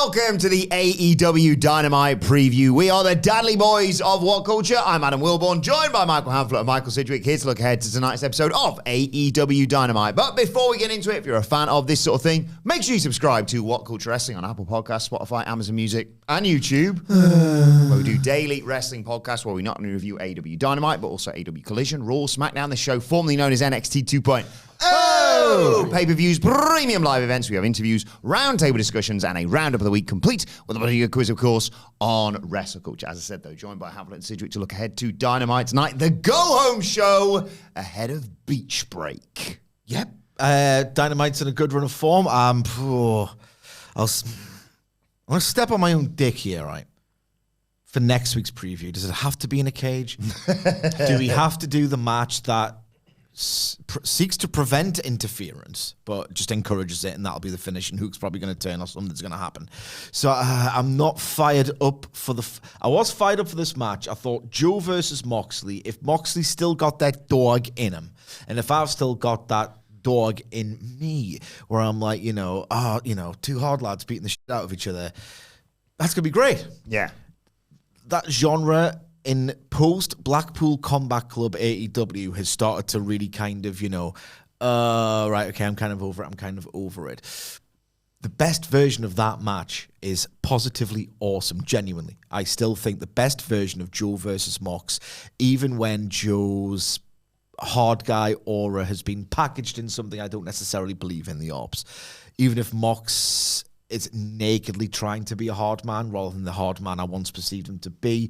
Welcome to the AEW Dynamite Preview. We are the Dudley Boys of WhatCulture. I'm Adam Wilbourn, joined by Michael Hamflett and Michael Sidgwick, here to look ahead to tonight's episode of AEW Dynamite. But before we get into it, if you're a fan of this sort of thing, make sure you subscribe to WhatCulture Wrestling on Apple Podcasts, Spotify, Amazon Music, and YouTube, where we do daily wrestling podcasts where we not only review AEW Dynamite, but also AEW Collision, Raw, SmackDown, the show formerly known as NXT 2.0. Pay-per-views, premium live events. We have interviews, roundtable discussions, and a roundup of the week, complete with a video quiz, of course, on WrestleCulture. As I said, though, joined by Hamflett and Sidgwick to look ahead to Dynamite tonight, the go-home show ahead of Beach Break. Yep. Dynamite's in a good run of form. I'm going to step on my own dick here, right? For next week's preview, does it have to be in a cage? Do we have to do the match that seeks to prevent interference, but just encourages it, and that'll be the finish, and Hook's probably going to turn or something's going to happen. So I'm not fired up for I was fired up for this match. I thought Joe versus Moxley, if Moxley still got that dog in him, and if I've still got that dog in me, where I'm like, two hard lads beating the shit out of each other, that's going to be great. Yeah. That genre in post-Blackpool Combat Club AEW has started to really kind of, right, okay, I'm kind of over it. The best version of that match is positively awesome, genuinely. I still think the best version of Joe versus Mox, even when Joe's hard guy aura has been packaged in something I don't necessarily believe in the ops. Even if Mox is nakedly trying to be a hard man rather than the hard man I once perceived him to be,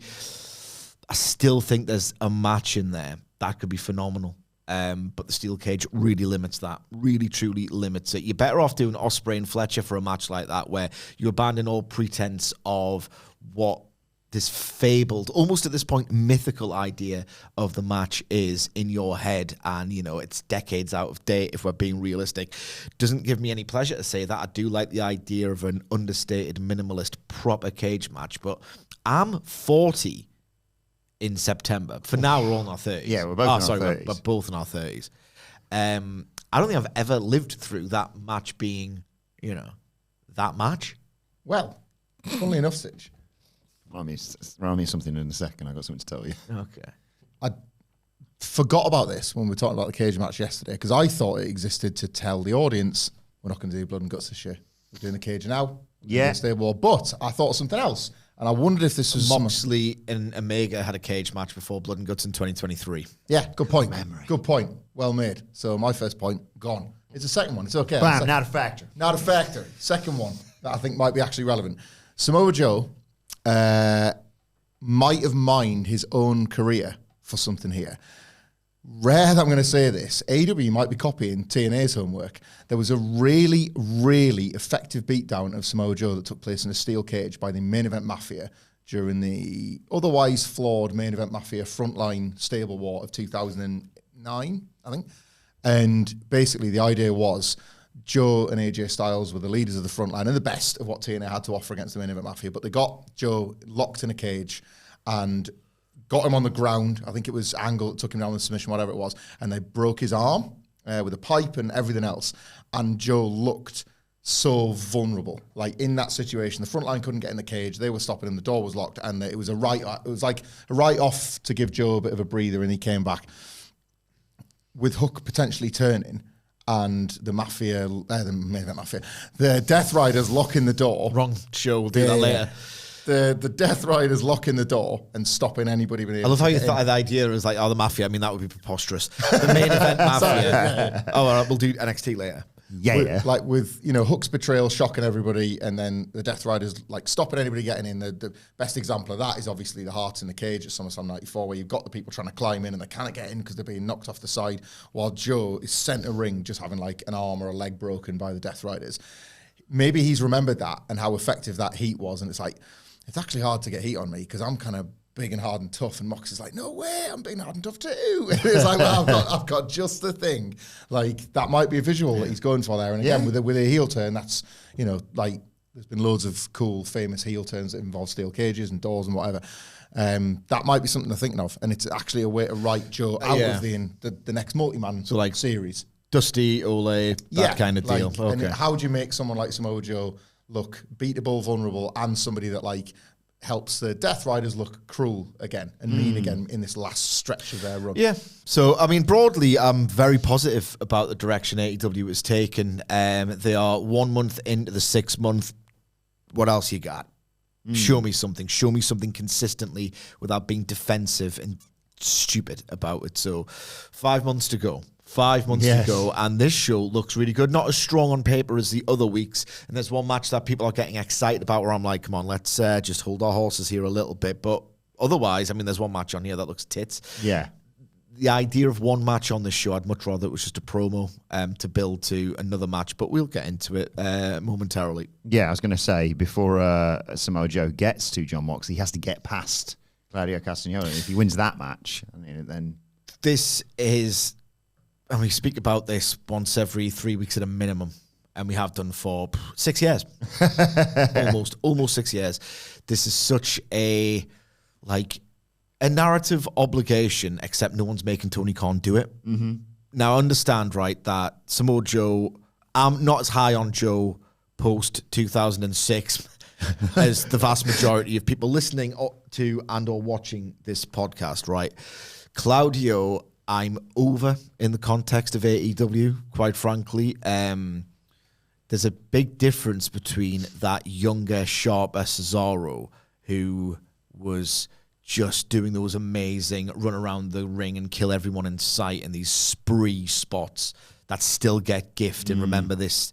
I still think there's a match in there that could be phenomenal. But the steel cage really limits that, really truly limits it. You're better off doing Ospreay and Fletcher for a match like that, where you abandon all pretense of what this fabled, almost at this point, mythical idea of the match is in your head. And, it's decades out of date if we're being realistic. Doesn't give me any pleasure to say that. I do like the idea of an understated, minimalist, proper cage match. But I'm 40 in September. For now, we're all in our 30s. Yeah, we're both in our 30s. We're both in our 30s. I don't think I've ever lived through that match being, that match. Well, funnily enough, Sitch. Run me something in a second. I've got something to tell you. Okay. I forgot about this when we were talking about the cage match yesterday, because I thought it existed to tell the audience, we're not going to do blood and guts this year. We're doing the cage now. Yeah. Stable. But I thought of something else. And I wondered if this was Moxley and Omega had a cage match before Blood and Guts in 2023. Yeah, good point. Good point. Well made. So my first point, gone. It's a second one. It's okay. Bam, not a factor. Not a factor. Second one that I think might be actually relevant. Samoa Joe might have mined his own career for something here. Rare that I'm going to say this. AEW might be copying TNA's homework. There was a really, really effective beatdown of Samoa Joe that took place in a steel cage by the Main Event Mafia during the otherwise flawed Main Event Mafia Frontline Stable War of 2009, I think. And basically the idea was Joe and AJ Styles were the leaders of the Frontline and the best of what TNA had to offer against the Main Event Mafia. But they got Joe locked in a cage and got him on the ground. I think it was Angle that took him down with submission, whatever it was. And they broke his arm with a pipe and everything else. And Joe looked so vulnerable. Like in that situation, the front line couldn't get in the cage. They were stopping him. The door was locked. And it was like a write-off to give Joe a bit of a breather. And he came back with Hook potentially turning. And the Mafia, the Death Riders locking the door. Wrong show, we'll do that later. The Death Riders locking the door and stopping anybody. I love how you thought of the idea as like, the Mafia. I mean, that would be preposterous. The Main Event Mafia. Sorry, yeah. Oh, all right, we'll do NXT later. Yeah. With Hook's betrayal shocking everybody, and then the Death Riders like stopping anybody getting in. The best example of that is obviously the Hearts in the cage at SummerSlam 94, where you've got the people trying to climb in and they can't get in because they're being knocked off the side, while Joe is centre ring just having like an arm or a leg broken by the Death Riders. Maybe he's remembered that and how effective that heat was, and it's like, it's actually hard to get heat on me because I'm kind of big and hard and tough, and Mox is like, no way, I'm big and hard and tough too. It's like, well, I've got just the thing. Like, that might be a visual that he's going for there. And again, with a heel turn, that's, like, there's been loads of cool, famous heel turns that involve steel cages and doors and whatever. That might be something to think of, and it's actually a way to write Joe out of the next multi-man series. Dusty, Ole, that kind of deal. And how do you make someone like Samoa Joe look beatable, vulnerable, and somebody that like helps the Death Riders look cruel again and mean again in this last stretch of their run. Yeah. So, I mean, broadly, I'm very positive about the direction AEW has taken. They are 1 month into the 6th month. What else you got? Show me something. Show me something consistently without being defensive and stupid about it. So 5 months to go. 5 months to go, and this show looks really good. Not as strong on paper as the other weeks. And there's one match that people are getting excited about where I'm like, come on, let's just hold our horses here a little bit. But otherwise, I mean, there's one match on here that looks tits. Yeah. The idea of one match on this show, I'd much rather it was just a promo to build to another match, but we'll get into it momentarily. Yeah, I was going to say, before Samoa Joe gets to Jon Moxley, he has to get past Claudio Castagnoli. If he wins that match, I mean, then... This is... And we speak about this once every 3 weeks at a minimum, and we have done for 6 years. almost 6 years. This is such a narrative obligation, except no one's making Tony Khan do it. Mm-hmm. Now, understand, right, that Samoa Joe, I'm not as high on Joe post-2006 as the vast majority of people listening to and or watching this podcast, right? Claudio, I'm over in the context of AEW, quite frankly. There's a big difference between that younger, sharper Cesaro, who was just doing those amazing run around the ring and kill everyone in sight in these spree spots that still get gift and remember this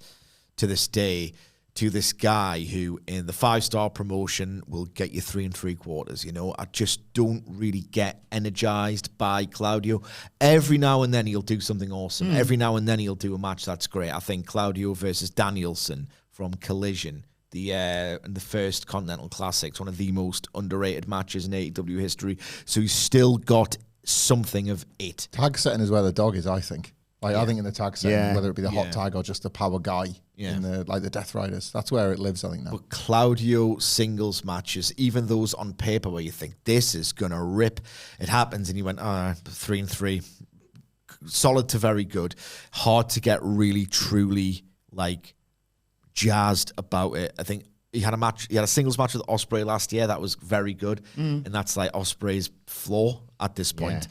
to this day, to this guy who in the 5-star promotion will get you 3 3/4. You know, I just don't really get energized by Claudio. Every now and then he'll do something awesome. Every now and then he'll do a match that's great. I think Claudio versus Danielson from Collision, in the first Continental Classics, one of the most underrated matches in AEW history. So he's still got something of it. Tag setting is where the dog is, I think. I think in the tag setting, whether it be the hot tag or just the power guy in the Death Riders, that's where it lives, I think, now. But Claudio singles matches, even those on paper where you think this is going to rip, it happens and you went, 3 3. Solid to very good. Hard to get really, truly, jazzed about it. I think he had a singles match with Ospreay last year that was very good. And that's Ospreay's floor at this point.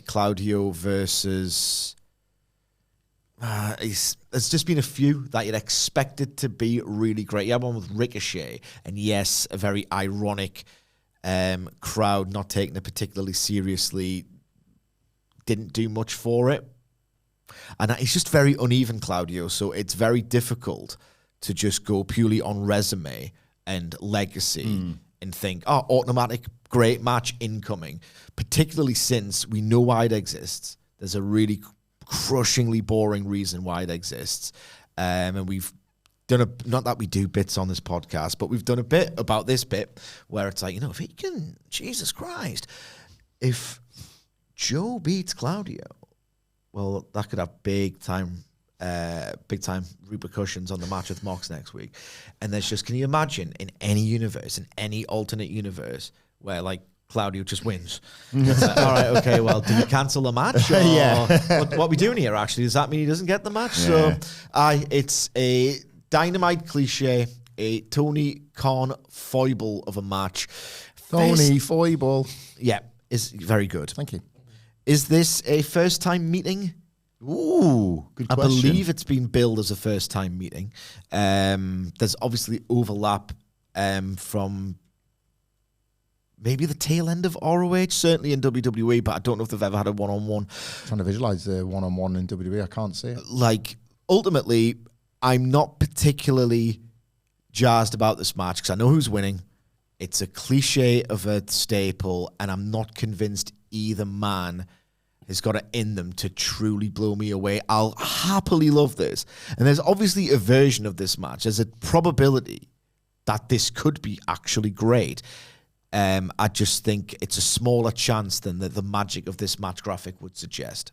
Claudio versus... there's just been a few that you'd expected to be really great. You had one with Ricochet, and yes, a very ironic crowd not taking it particularly seriously. Didn't do much for it. And he's just very uneven, Claudio, so it's very difficult to just go purely on resume and legacy and think, automatic, great match incoming, particularly since we know why it exists. There's a really crushingly boring reason why it exists. And we've done not that we do bits on this podcast, but we've done a bit about this bit where it's if he can, Jesus Christ, if Joe beats Claudio, well, that could have big time repercussions on the match with Mox next week. And there's just, can you imagine in any universe, in any alternate universe where Claudio just wins? It's all right, okay, well, do we cancel the match? Or what are we doing here, actually? Does that mean he doesn't get the match? Yeah. So it's a Dynamite cliche, a Tony Khan foible of a match. Tony foible. Yeah, is very good. Thank you. Is this a first-time meeting? Ooh, good question. I believe it's been billed as a first-time meeting. There's obviously overlap from... maybe the tail end of ROH, certainly in WWE, but I don't know if they've ever had a one-on-one. Trying to visualize the one-on-one in WWE, I can't see it. Ultimately, I'm not particularly jazzed about this match because I know who's winning. It's a cliche of a staple, and I'm not convinced either man has got it in them to truly blow me away. I'll happily love this. And there's obviously a version of this match. There's a probability that this could be actually great. I just think it's a smaller chance than the magic of this match graphic would suggest.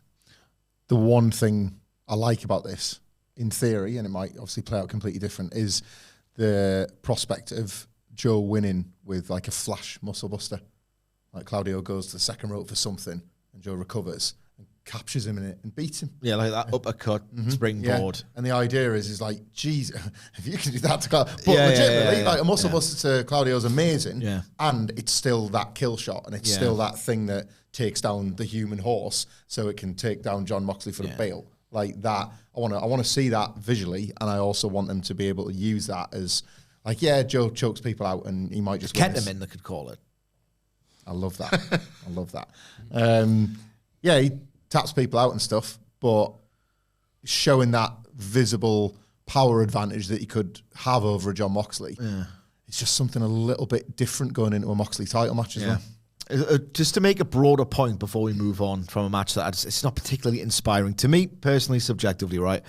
The one thing I like about this, in theory, and it might obviously play out completely different, is the prospect of Joe winning with a flash muscle buster. Claudio goes to the second rope for something, and Joe recovers and captures him in it and beats him. Yeah, like that uppercut, springboard. Yeah. And the idea is like, geez, if you can do that to Claudio. But legitimately, like a muscle buster to Claudio is amazing. Yeah. And it's still that kill shot. And it's still that thing that takes down the human horse so it can take down Jon Moxley for the bail. Like that. I want to see that visually. And I also want them to be able to use that as like, Joe chokes people out and he might just win. Kenterman, they could call it. I love that. I love that. He taps people out and stuff, but showing that visible power advantage that he could have over a Jon Moxley. Yeah. It's just something a little bit different going into a Moxley title match as well. Just to make a broader point before we move on from a match that it's not particularly inspiring to me personally, subjectively, right?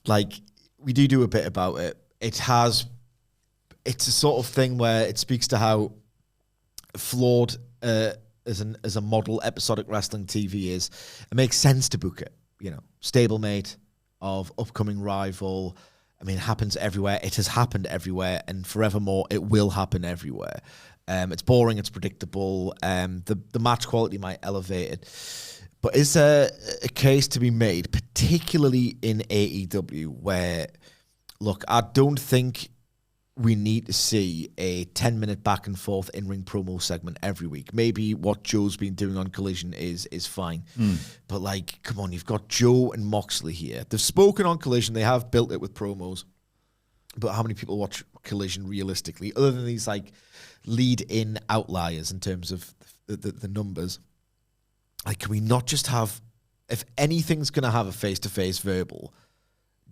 Like we do a bit about it. It's a sort of thing where it speaks to how flawed as a model episodic wrestling TV is. It makes sense to book it, stablemate of upcoming rival. I mean, it happens everywhere. It has happened everywhere, and forevermore it will happen everywhere. It's boring, it's predictable. The match quality might elevate it, but is there a case to be made, particularly in AEW, where look, I don't think we need to see a 10-minute back and forth in-ring promo segment every week. Maybe what Joe's been doing on Collision is fine. But like, come on, you've got Joe and Moxley here. They've spoken on Collision. They have built it with promos. But how many people watch Collision realistically, other than these like lead-in outliers in terms of the numbers? Like, can we not just have, if anything's going to have a face-to-face verbal,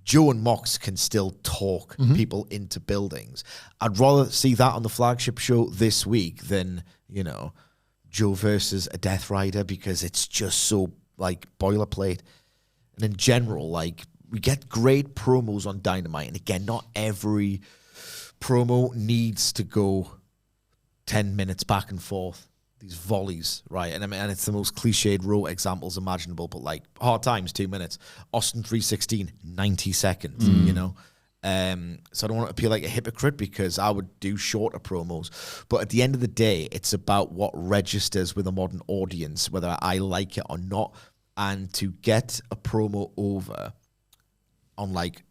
Joe and Mox can still talk people into buildings. I'd rather see that on the flagship show this week than, Joe versus a Death Rider, because it's just so, like, boilerplate. And in general, like, we get great promos on Dynamite. And again, not every promo needs to go 10 minutes back and forth. These volleys, right? And I mean, and it's the most cliched row examples imaginable, but like Hard Times, 2 minutes. Austin 316, 90 seconds, So I don't want to appear like a hypocrite because I would do shorter promos. But at the end of the day, it's about what registers with a modern audience, whether I like it or not. And to get a promo over on like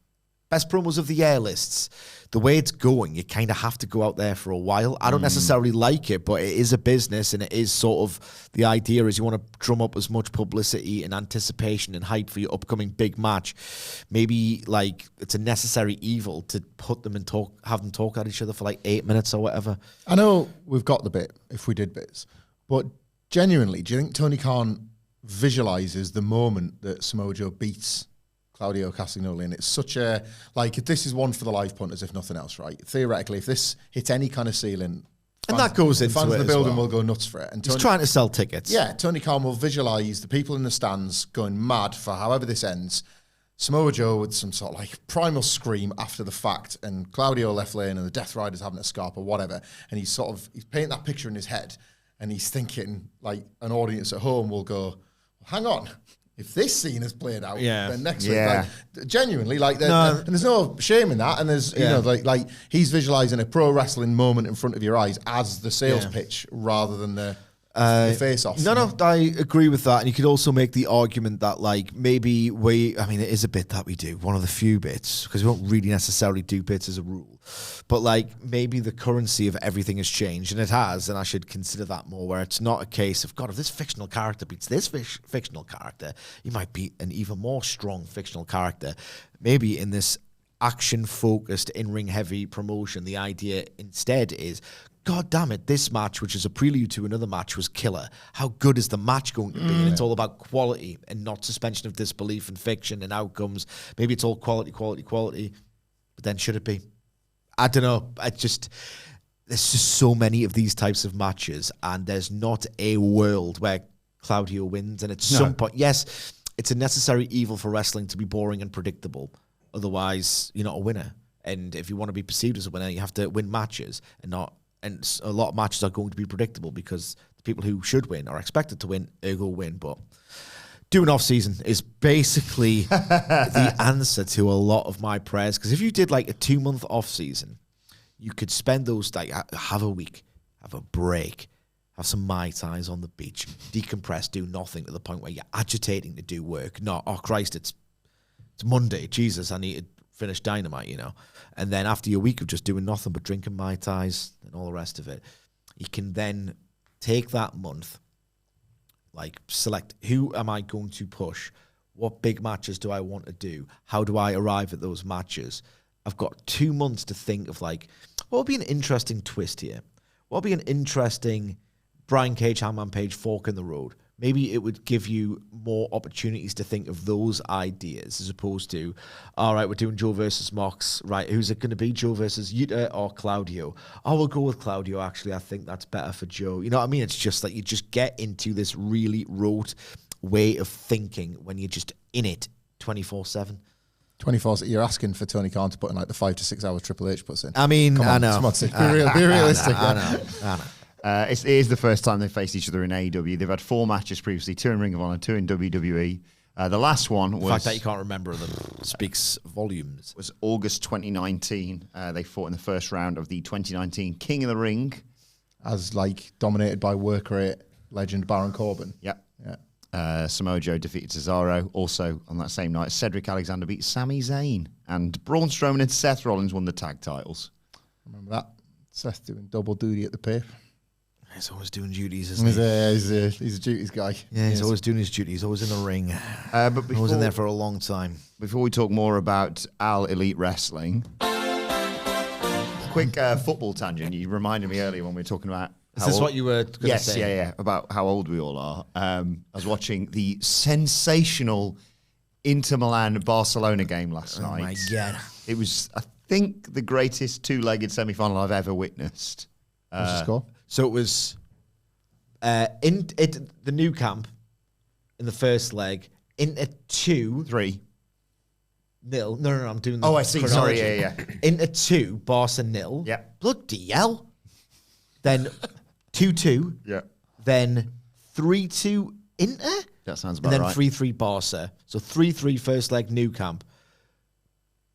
best promos of the year lists, the way it's going, you kind of have to go out there for a while. I don't necessarily like it, but it is a business, and it is sort of, the idea is you want to drum up as much publicity and anticipation and hype for your upcoming big match. Maybe like it's a necessary evil to put them and have them talk at each other for like 8 minutes or whatever. I know we've got the bit if we did bits, but genuinely, do you think Tony Khan visualizes the moment that Samoa Joe beats Claudio Castagnoli? And it's such a, like, this is one for the live punters, if nothing else, right? Theoretically, if this hits any kind of ceiling, and that goes into fans it in the building well. will go nuts for it. And He's trying to sell tickets. Yeah, Tony Khan will visualize the people in the stands going mad for however this ends. Samoa Joe with some sort of like primal scream after the fact, and Claudio left lane, and the Death Rider's having a scarp or whatever, and he's painting that picture in his head, and he's thinking like an audience at home will go, hang on, if this scene is played out, then next week, like, genuinely, like, and there's no shame in that, and there's, like he's visualizing a pro wrestling moment in front of your eyes as the sales pitch rather than the face-off. No, I agree with that, and you could also make the argument that, like, maybe it is a bit that we do, one of the few bits, because we don't really necessarily do bits as a rule, but, like, maybe the currency of everything has changed, and it has, and I should consider that more, where it's not a case of, God, if this fictional character beats this fictional character, you might beat an even more strong fictional character. Maybe in this action-focused, in-ring heavy promotion, the idea instead is, God damn it, this match, which is a prelude to another match, was killer. How good is the match going to be? And it's all about quality and not suspension of disbelief and fiction and outcomes. Maybe it's all quality. But then should it be? I don't know. There's just so many of these types of matches, and there's not a world where Claudio wins. And at some point, yes, it's a necessary evil for wrestling to be boring and predictable. Otherwise, you're not a winner. And if you want to be perceived as a winner, you have to win matches and not. And a lot of matches are going to be predictable because the people who should win are expected to win, ergo win. But doing off-season is basically the answer to a lot of my prayers. Because if you did like a 2-month off-season, you could spend those, like, have a week, have a break, have some Mai Tais on the beach, decompress, do nothing to the point where you're agitating to do work. Not, oh Christ, it's Monday. Jesus, I need to finish Dynamite, you know. And then after your week of just doing nothing but drinking Mai Tais and all the rest of it, you can then take that month, like select who am I going to push, what big matches do I want to do, how do I arrive at those matches. I've got 2 months to think of like, what would be an interesting twist here? What would be an interesting Brian Cage, Hangman Page fork in the road? Maybe it would give you more opportunities to think of those ideas as opposed to, all right, we're doing Joe versus Mox. Right, who's it going to be, Joe versus Yuta or Claudio? Oh, we'll go with Claudio, actually. I think that's better for Joe. You know what I mean? It's just like you just get into this really rote way of thinking when you're just in it 24/7. 24. You're asking for Tony Khan to put in like the 5 to 6 hours Triple H puts in. I mean, Come on, I know. Come on, Sid. Be realistic. I know. It is the first time they've faced each other in AEW. They've had 4 matches previously, 2 in Ring of Honor, 2 in WWE. The last one was... The fact that you can't remember them speaks volumes. Was August 2019. They fought in the first round of the 2019 King of the Ring. As like dominated by work rate legend Baron Corbin. Yep. Yeah. Samoa Joe defeated Cesaro. Also on that same night, Cedric Alexander beat Sami Zayn. And Braun Strowman and Seth Rollins won the tag titles. Remember that? Seth doing double duty at the pip. He's always doing duties, isn't he? He's a duties guy. Yeah, he's always doing his duties. He's always in the ring. But before, I was in there for a long time. Before we talk more about Al Elite Wrestling, quick football tangent. You reminded me earlier when we were talking about... Is this what you were going to say? Yes, yeah, about how old we all are. I was watching the sensational Inter Milan-Barcelona game last night. Oh, my God. It was, I think, the greatest 2-legged semi-final I've ever witnessed. What's the score? So it was the new camp in the first leg, Inter 2-0. 3. No, I'm doing the Oh, I see. chronology. Sorry, yeah. Inter 2, Barca 0. Yeah. Bloody hell. Then 2-2. Yeah. Then 3-2 Inter. That sounds about right. right. And then 3-3 Barca. So 3-3 first leg, new camp.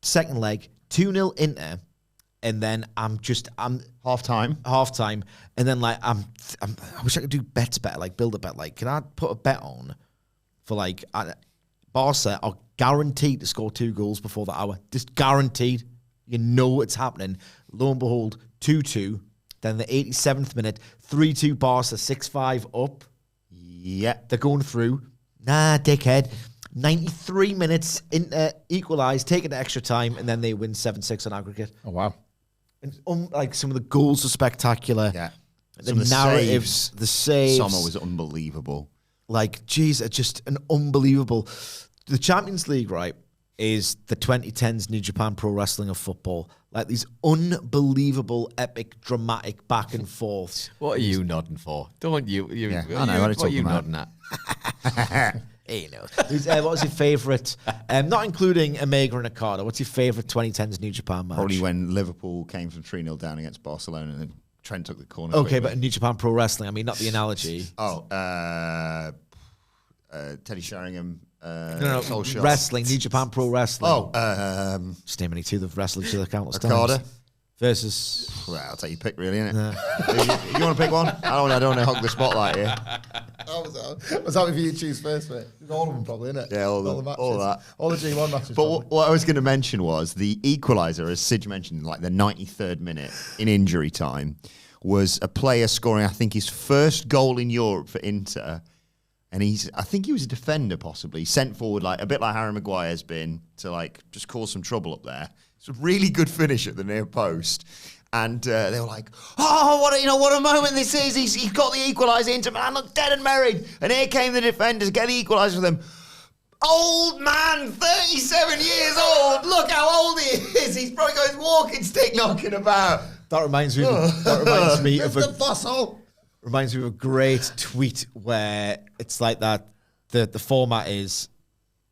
Second leg, 2-0 Inter. And then I'm half time, and then like I wish I could do bets better, like build a bet. Like, can I put a bet on for like Barca are guaranteed to score 2 goals before the hour? Just guaranteed. You know it's happening. Lo and behold, 2-2. Then the 87th minute, 3-2 Barca, 6-5 up. Yeah, they're going through. Nah, dickhead. 93 minutes into equalise, taking extra time, and then they win 7-6 on aggregate. Oh wow. And like some of the goals are spectacular. Yeah. The narratives, the saves. Summer was unbelievable. Like, geez, it's just an unbelievable. The Champions League, right, is the 2010s New Japan Pro Wrestling of football. Like these unbelievable, epic, dramatic back and forths. What are you nodding for? Don't you? Yeah, I know. What are you about? nodding at? Hey, you know. What was your favourite? Not including Omega and Okada. What's your favourite 2010s New Japan match? Probably when Liverpool came from 3-0 down against Barcelona and then Trent took the corner. Okay, quickly. but in New Japan Pro Wrestling, I mean, not the analogy. Teddy Sheringham. No, wrestling, New Japan Pro Wrestling. Oh, just name any two that have wrestled each other countless Okada times. Versus... Well, I'll take your pick, really, innit? You want to pick one? I don't want to hog the spotlight here. I was happy for you to choose first, mate. All of them, probably, innit? Yeah, all the matches. All that. All the G1 matches. But what I was going to mention was the equaliser, as Sidge mentioned, like the 93rd minute in injury time, was a player scoring, I think, his first goal in Europe for Inter. And I think he was a defender, possibly, sent forward, like a bit like Harry Maguire's been, to like just cause some trouble up there. It's a really good finish at the near post. And they were like, oh, what a moment this is. He's got the equaliser. Inter Milan look dead and married. And here came the defenders, get the equaliser for them. Old man, 37 years old. Look how old he is. He's probably got his walking stick knocking about. That reminds me of the fossil. Reminds me of a great tweet where it's like that. The format is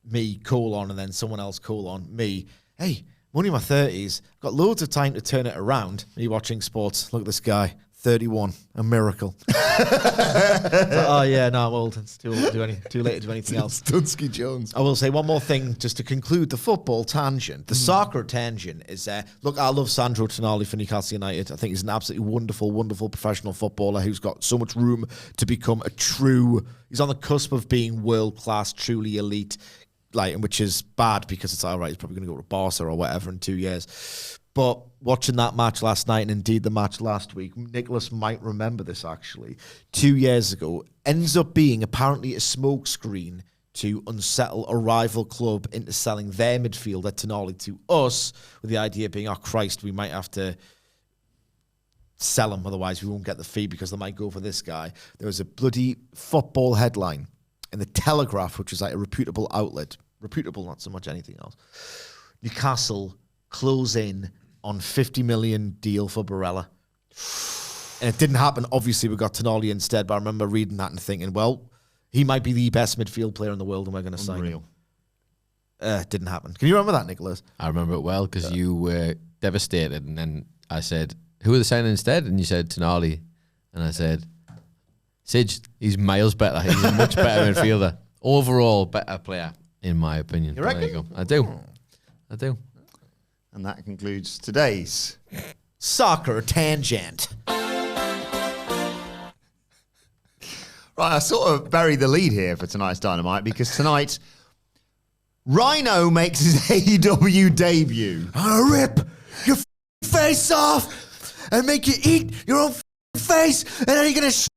me, colon, and then someone else, colon, me. Hey, I'm only in my 30s. Got loads of time to turn it around. Me watching sports. Look at this guy, 31, a miracle. Oh yeah, no, I'm old. It's too old to do too late to do anything else. Dunsky Jones. I will say one more thing just to conclude the football tangent. The soccer tangent is, look, I love Sandro Tonali for Newcastle United. I think he's an absolutely wonderful, wonderful professional footballer who's got so much room to become he's on the cusp of being world-class, truly elite, which is bad because it's all right, he's probably going to go to Barca or whatever in 2 years. But watching that match last night, and indeed the match last week, Nicholas might remember this actually, 2 years ago, ends up being apparently a smokescreen to unsettle a rival club into selling their midfielder Tonali to us, with the idea being, oh Christ, we might have to sell him, otherwise we won't get the fee because they might go for this guy. There was a bloody football headline in the Telegraph, which is like a reputable outlet. Reputable, not so much anything else. Newcastle close in on 50 million deal for Barella. And it didn't happen. Obviously, we got Tonali instead, but I remember reading that and thinking, well, he might be the best midfield player in the world and we're going to sign him. It didn't happen. Can you remember that, Nicholas? I remember it well because you were devastated. And then I said, who are they signing instead? And you said Tonali. And I said, Sidge, he's miles better. He's a much better midfielder. Overall, better player, in my opinion. You reckon? There you go. I do. And that concludes today's Soccer tangent. Right, I sort of buried the lead here for tonight's Dynamite because tonight, Rhyno makes his AEW debut. I'll rip your face off and make you eat your own face, and then you're going to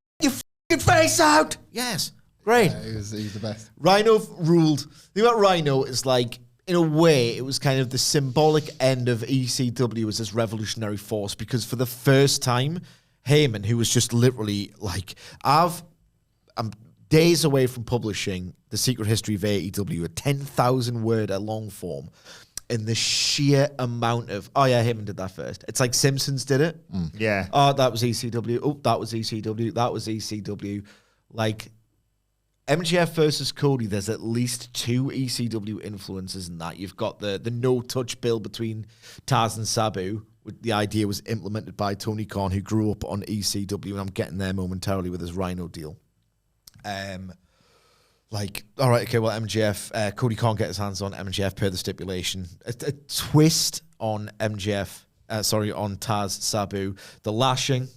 your face out. Yes, great. Yeah, he's the best. Rhyno ruled. The thing about Rhyno is like, in a way, it was kind of the symbolic end of ECW as this revolutionary force, because for the first time, Heyman, who was just literally like, I'm days away from publishing The Secret History of AEW, a 10,000 word long form, and the sheer amount of, oh yeah, Heyman did that first. It's like Simpsons did it. Yeah. Oh, that was ECW. Oh, that was ECW. That was ECW. Like, MJF versus Cody, there's at least 2 ECW influences in that. You've got the no-touch bill between Taz and Sabu. The idea was implemented by Tony Khan, who grew up on ECW, and I'm getting there momentarily with his Rhyno deal. All right, okay, well, MJF, Cody can't get his hands on MJF per the stipulation. A twist on MJF, on Taz, Sabu. The lashing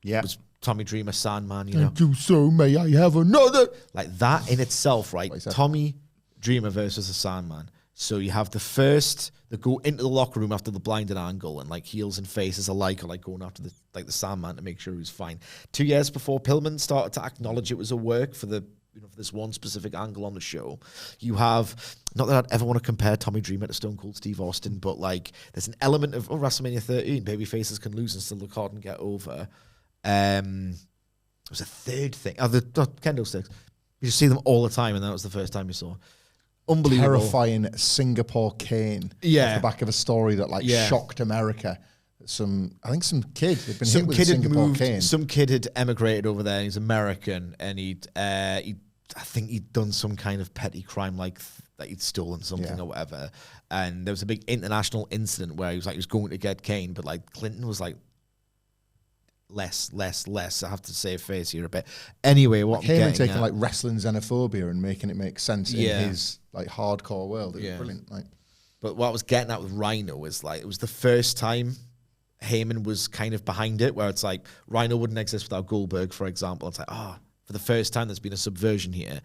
was Tommy Dreamer, Sandman, you know. And do so may I have another. Like that in itself, right? Tommy Dreamer versus the Sandman. So you have the first that go into the locker room after the blinded angle, and like heels and faces alike are like going after the Sandman to make sure he's fine. 2 years before Pillman started to acknowledge it was a work for for this one specific angle on the show. You have, not that I'd ever want to compare Tommy Dreamer to Stone Cold Steve Austin, but like there's an element of WrestleMania 13, baby faces can lose and still look hard and get over. There was a third thing. The kendo sticks. You just see them all the time, and that was the first time you saw. Unbelievable. Terrifying Singapore cane. Yeah. Off the back of a story that shocked America. I think some kid had been hit with a Singapore cane. Some kid had emigrated over there. He's American, and I think he'd done some kind of petty crime, like that he'd stolen something or whatever. And there was a big international incident where he was going to get cane, but like Clinton was like, less. I have to save face here a bit. Anyway, what I'm getting taking at, like wrestling xenophobia and making it make sense in his like hardcore world. It was brilliant. Like, but what I was getting at with Rhyno was like, it was the first time Heyman was kind of behind it, where it's like Rhyno wouldn't exist without Goldberg, for example. It's like, for the first time there's been a subversion here,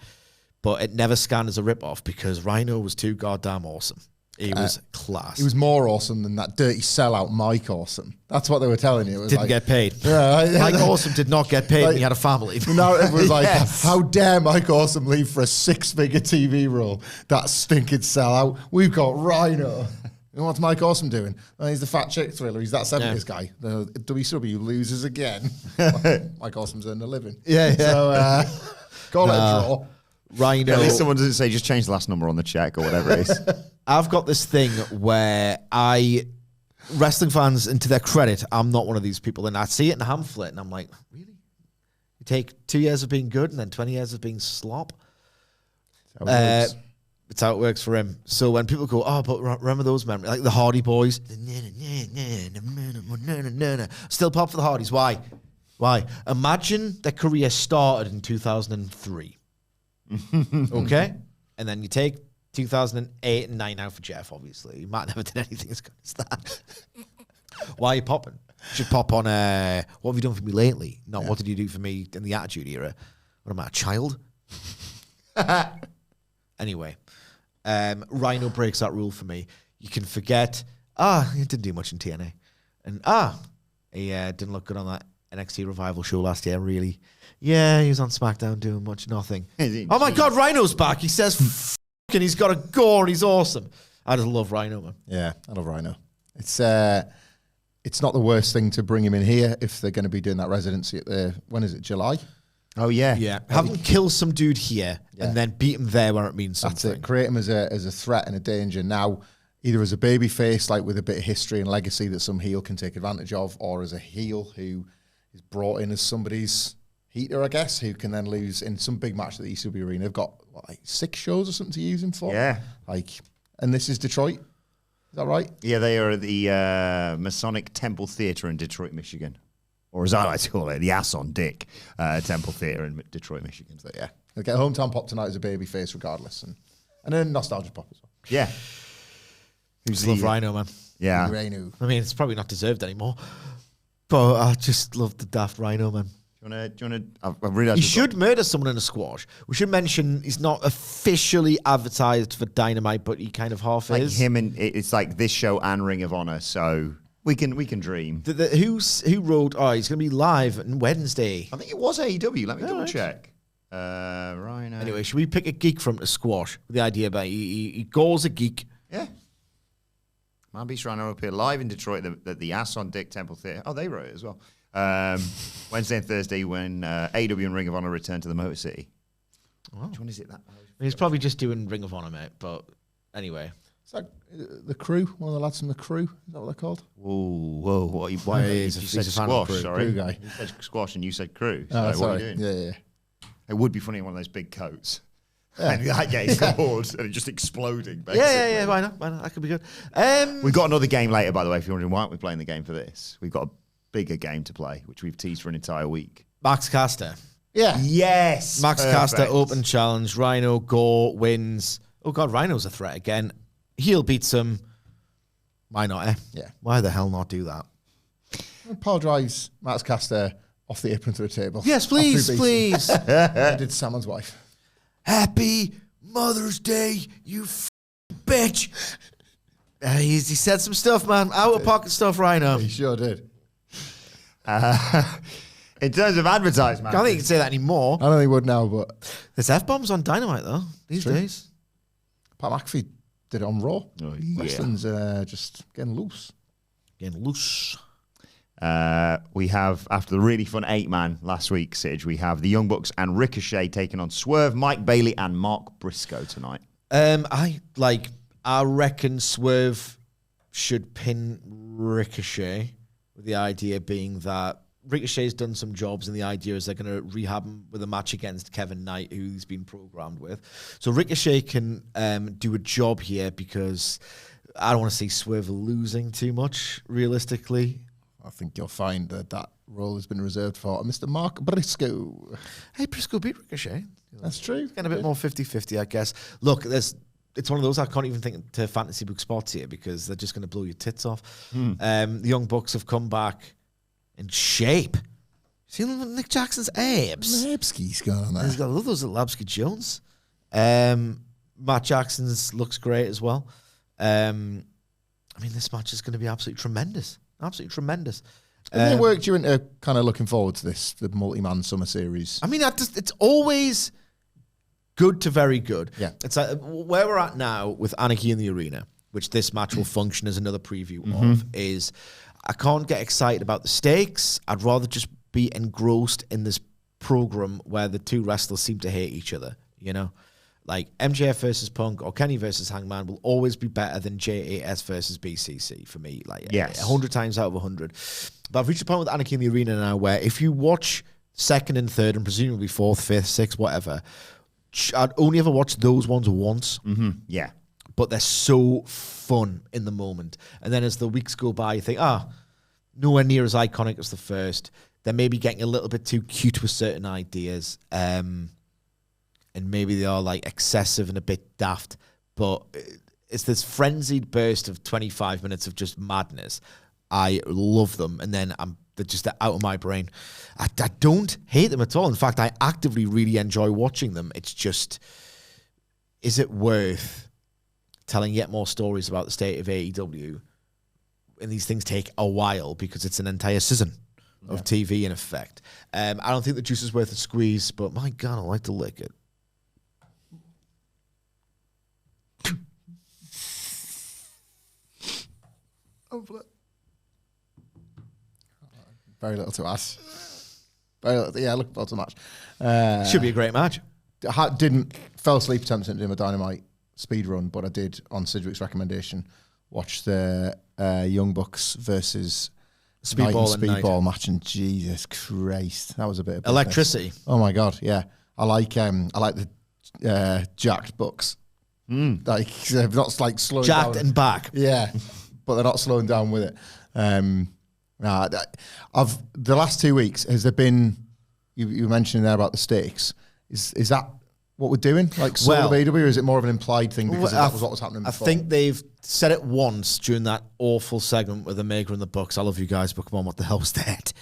but it never scanned as a ripoff because Rhyno was too goddamn awesome. He was class. He was more awesome than that dirty sellout Mike Awesome. That's what they were telling you. It was Didn't get paid. Yeah, Mike Awesome did not get paid, and he had a family. No, it was like, how dare Mike Awesome leave for a 6-figure TV role? That stinking sellout. We've got Rhyno. And what's Mike Awesome doing? He's the fat chick thriller. He's that 70s guy. The WCW loses again. Mike Awesome's earning a living. Yeah. So, call it a draw. Rhyno. At least someone doesn't say just change the last number on the check or whatever it is. I've got this thing where wrestling fans, and to their credit, I'm not one of these people, and I see it in Hamflett, and I'm like, really? You take 2 years of being good and then 20 years of being slop? It's how it works for him. So when people go, but remember those memories, like the Hardy Boys, still pop for the Hardys. Why? Why? Imagine their career started in 2003. Okay? And then you take 2008 and 9 out for Jeff, obviously. Matt never did anything as good as that. Why are you popping? You should pop on, what have you done for me lately? Not what did you do for me in the Attitude Era? What am I, a child? Anyway, Rhyno breaks that rule for me. You can forget, he didn't do much in TNA. And, he didn't look good on that NXT Revival show last year, really. Yeah, he was on SmackDown doing much nothing. Oh my God, Rhino's back. He says, and he's got a gore and he's awesome. I just love Rhyno, man. Yeah, I love Rhyno. It's not the worst thing to bring him in here if they're going to be doing that residency at when is it, July? Oh, yeah. Yeah. Have him kill some dude here and then beat him there where it means something. That's it. Create him as a threat and a danger. Now, either as a baby face, like with a bit of history and legacy that some heel can take advantage of, or as a heel who is brought in as somebody's heater, I guess, who can then lose in some big match at the ECW Arena. They've got, like 6 shows or something to use him for? Yeah. And this is Detroit. Is that right? Yeah, they are at the Masonic Temple Theatre in Detroit, Michigan. Or as I like to call it, the Ass on Dick Temple Theatre in Detroit, Michigan. So, yeah. They'll get a hometown pop tonight as a baby face regardless. And a nostalgia pop as well. Yeah. Who's love Rhyno, man. Yeah. Rhyno. I mean, it's probably not deserved anymore. But I just love the daft Rhyno, man. Do you want to? I realised he should murder someone in a squash. We should mention he's not officially advertised for Dynamite, but he kind of half like is. Him and it's like this show and Ring of Honor, so we can dream. Who wrote? Oh, he's going to be live on Wednesday. I think it was AEW. Let me double check. Rhyno. Anyway, should we pick a geek from the squash? With the idea about he goes a geek. Yeah. Man beats Rhyno appear live in Detroit at the Ass on Dick Temple Theatre. Oh, they wrote it as well. Wednesday and Thursday when AEW and Ring of Honor return to the Motor City. Oh. Which one is it? He's probably just doing Ring of Honor, mate. But anyway. It's like the crew, one of the lads from the crew. Is that what they're called? Whoa. Why you said squash, sorry. Crew guy. You said squash and you said crew. So Oh, what sorry. are you doing? Yeah. It would be funny in one of those big coats. Yeah. And that guy's scored and it just exploding, basically. Yeah. Why not? That could be good. We've got another game later, by the way, if you're wondering why aren't we playing the game for this. We've got a bigger game to play, which we've teased for an entire week. Max Caster. Yeah. Yes. Max Caster, open challenge. Rhyno, go, wins. Oh, God, Rhino's a threat again. Heel beats him. Why not, eh? Yeah. Why the hell not do that? Paul drives Max Caster off the apron to the table. Yes, please. I did Salmon's wife. Happy Mother's Day, you bitch. He said some stuff, man. Out of pocket stuff, Rhyno. He sure did. In terms of advertisement, I don't think you can say that anymore. I don't think he would now, but There's F-bombs on Dynamite, though, these days. Pat McAfee did it on Raw. Oh, yeah. Wrestling's just getting loose. Getting loose. We have, after the really fun 8-man last week, Sidge, we have the Young Bucks and Ricochet taking on Swerve, Mike Bailey, and Mark Briscoe tonight. I reckon Swerve should pin Ricochet, with the idea being that Ricochet's done some jobs, and the idea is they're going to rehab him with a match against Kevin Knight, who he's been programmed with. So Ricochet can do a job here, because I don't want to see Swerve losing too much, realistically. I think you'll find that role has been reserved for Mr. Mark Briscoe. Hey, Briscoe beat Ricochet. That's true. Getting a bit more 50-50, I guess. Look, it's one of those I can't even think to fantasy book spots here, because they're just going to blow your tits off. The Young Bucks have come back in shape. See Nick Jackson's abs? Labsky's going on there. He's got a lot of those at Labsky Jones. Matt Jackson's looks great as well. This match is going to be absolutely tremendous. Absolutely tremendous. Has it worked you into kind of looking forward to the multi-man summer series? It's always good to very good. Yeah. It's like where we're at now with Anarchy in the Arena, which this match will function as another preview of, is I can't get excited about the stakes. I'd rather just be engrossed in this program where the two wrestlers seem to hate each other, you know? Like MJF versus Punk or Kenny versus Hangman will always be better than JAS versus BCC for me. Like, yes. 100 times out of 100. But I've reached a point with Anarchy in the Arena now where if you watch second and third and presumably fourth, fifth, sixth, whatever, I'd only ever watch those ones once. Yeah. But they're so fun in the moment. And then as the weeks go by, you think, nowhere near as iconic as the first. they're maybe getting a little bit too cute with certain ideas, and maybe they are like excessive and a bit daft, but it's this frenzied burst of 25 minutes of just madness. I love them, and then they're just out of my brain. I don't hate them at all. In fact, I actively really enjoy watching them. It's just, is it worth telling yet more stories about the state of AEW? And these things take a while because it's an entire season of TV in effect. I don't think the juice is worth a squeeze, but my God, I like to lick it. Very little to add. Very little, yeah, look forward to the match. Should be a great match. Fell asleep attempting to do my Dynamite speed run, but I did, on Sidgwick's recommendation, watch the Young Bucks versus Speedball match, and Jesus Christ, that was a bit of electricity. Business. Oh my God, yeah. I like the jacked Bucks. Like they're not like slowing jacked down. And back. Yeah, but they're not slowing down with it. The last 2 weeks, has there been? You were mentioning there about the stakes. Is that what we're doing? Like sort of AEW, or is it more of an implied thing because that was what was happening before? I think they've said it once during that awful segment with Omega and the Bucks. I love you guys, but come on, what the hell was that?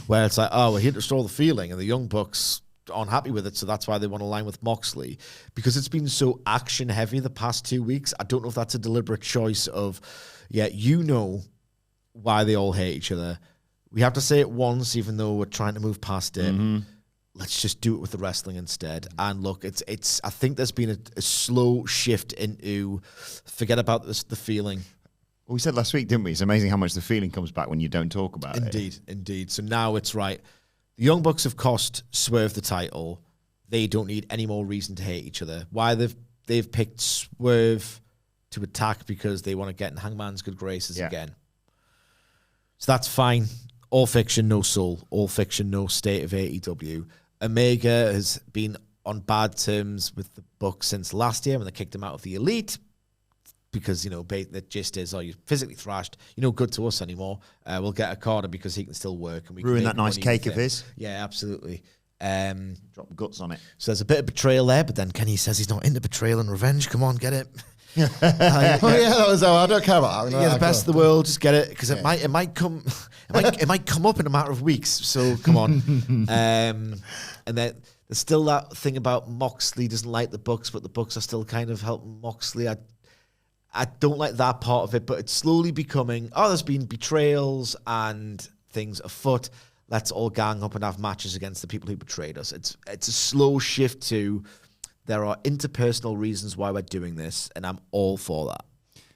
Where it's like, oh, we're here to restore the feeling, and the Young Bucks aren't happy with it, so that's why they want to align with Moxley, because it's been so action heavy the past 2 weeks. I don't know if that's a deliberate choice of, why they all hate each other. We have to say it once, even though we're trying to move past it. Let's just do it with the wrestling instead. And look, it's. I think there's been a slow shift into forget about the feeling. Well, we said last week, didn't we? It's amazing how much the feeling comes back when you don't talk about it. Indeed. So now it's right. The Young Bucks have cost Swerve the title. They don't need any more reason to hate each other. Why they've picked Swerve to attack because they want to get in Hangman's good graces again. So that's fine. All fiction, no soul. All fiction, no state of AEW. Omega has been on bad terms with the Bucks since last year when they kicked him out of the Elite because, the gist is, you're physically thrashed. You're no good to us anymore. We'll get Okada because he can still work. And we ruin that nice cake of his. Yeah, absolutely. Drop guts on it. So there's a bit of betrayal there, but then Kenny says he's not into betrayal and revenge. Come on, get it. That was. I don't care about that. The best of the world. Just get it because it might come. It might come up in a matter of weeks. So come on. And then there's still that thing about Moxley doesn't like the Bucks, but the Bucks are still kind of helping Moxley. I don't like that part of it, but it's slowly becoming. There's been betrayals and things afoot. Let's all gang up and have matches against the people who betrayed us. It's a slow shift to. There are interpersonal reasons why we're doing this, and I'm all for that.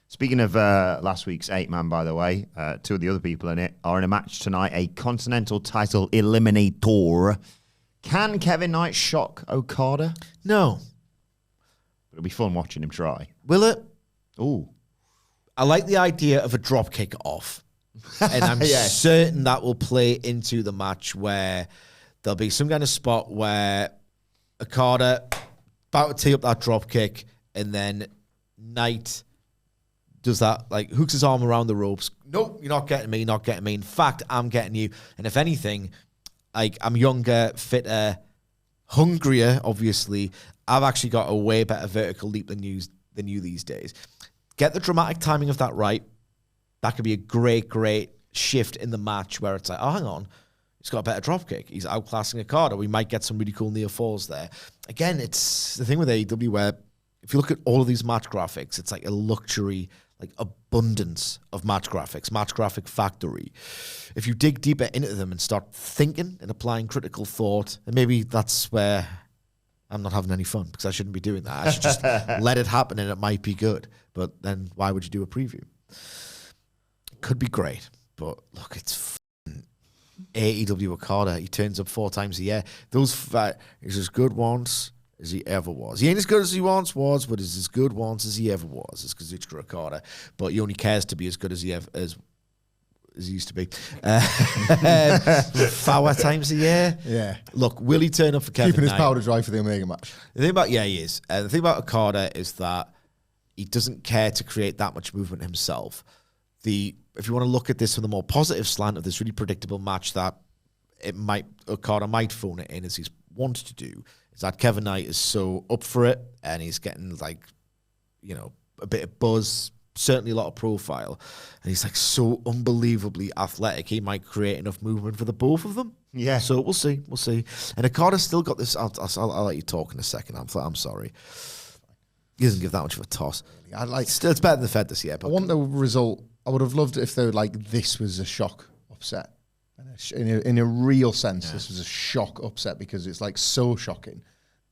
Speaking of last week's 8-man, by the way, two of the other people in it are in a match tonight, a Continental title eliminator. Can Kevin Knight shock Okada? No. It'll be fun watching him try. Will it? Ooh. I like the idea of a drop kick off. And I'm certain that will play into the match where there'll be some kind of spot where Okada about to tee up that drop kick, and then Knight does that, like hooks his arm around the ropes. Nope, you're not getting me, not getting me. In fact, I'm getting you. And if anything, like I'm younger, fitter, hungrier, obviously. I've actually got a way better vertical leap than you these days. Get the dramatic timing of that right. That could be a great shift in the match where it's like, oh, hang on. He's got a better dropkick. He's outclassing Okada. We might get some really cool near falls there. Again, it's the thing with AEW where if you look at all of these match graphics, it's like a luxury, like abundance of match graphics, match graphic factory. If you dig deeper into them and start thinking and applying critical thought, and maybe that's where I'm not having any fun because I shouldn't be doing that. I should just let it happen and it might be good. But then why would you do a preview? It could be great, but look, it's AEW Okada. He turns up 4 times a year. He's as good once as he ever was. He ain't as good as he once was, but he's as good once as he ever was. It's Kazuchika Okada, but he only cares to be as good as he used to be. 4 times a year. Yeah. Look, will he turn up for Kevin Keeping his Knight? powder dry for the Omega match. The thing about he is. The thing about Okada is that he doesn't care to create that much movement himself. If you want to look at this from the more positive slant of this really predictable match that Okada might phone it in as he's wanted to do, is that Kevin Knight is so up for it and he's getting like, you know, a bit of buzz, certainly a lot of profile, and he's like so unbelievably athletic, he might create enough movement for the both of them. Yeah. So we'll see. And Okada's still got this. I'll let you talk in a second. I'm sorry. He doesn't give that much of a toss. Still, it's better than the Fed this year. But I want the result. I would have loved it if they were like, this was a shock upset. In a real sense, this was a shock upset because it's like so shocking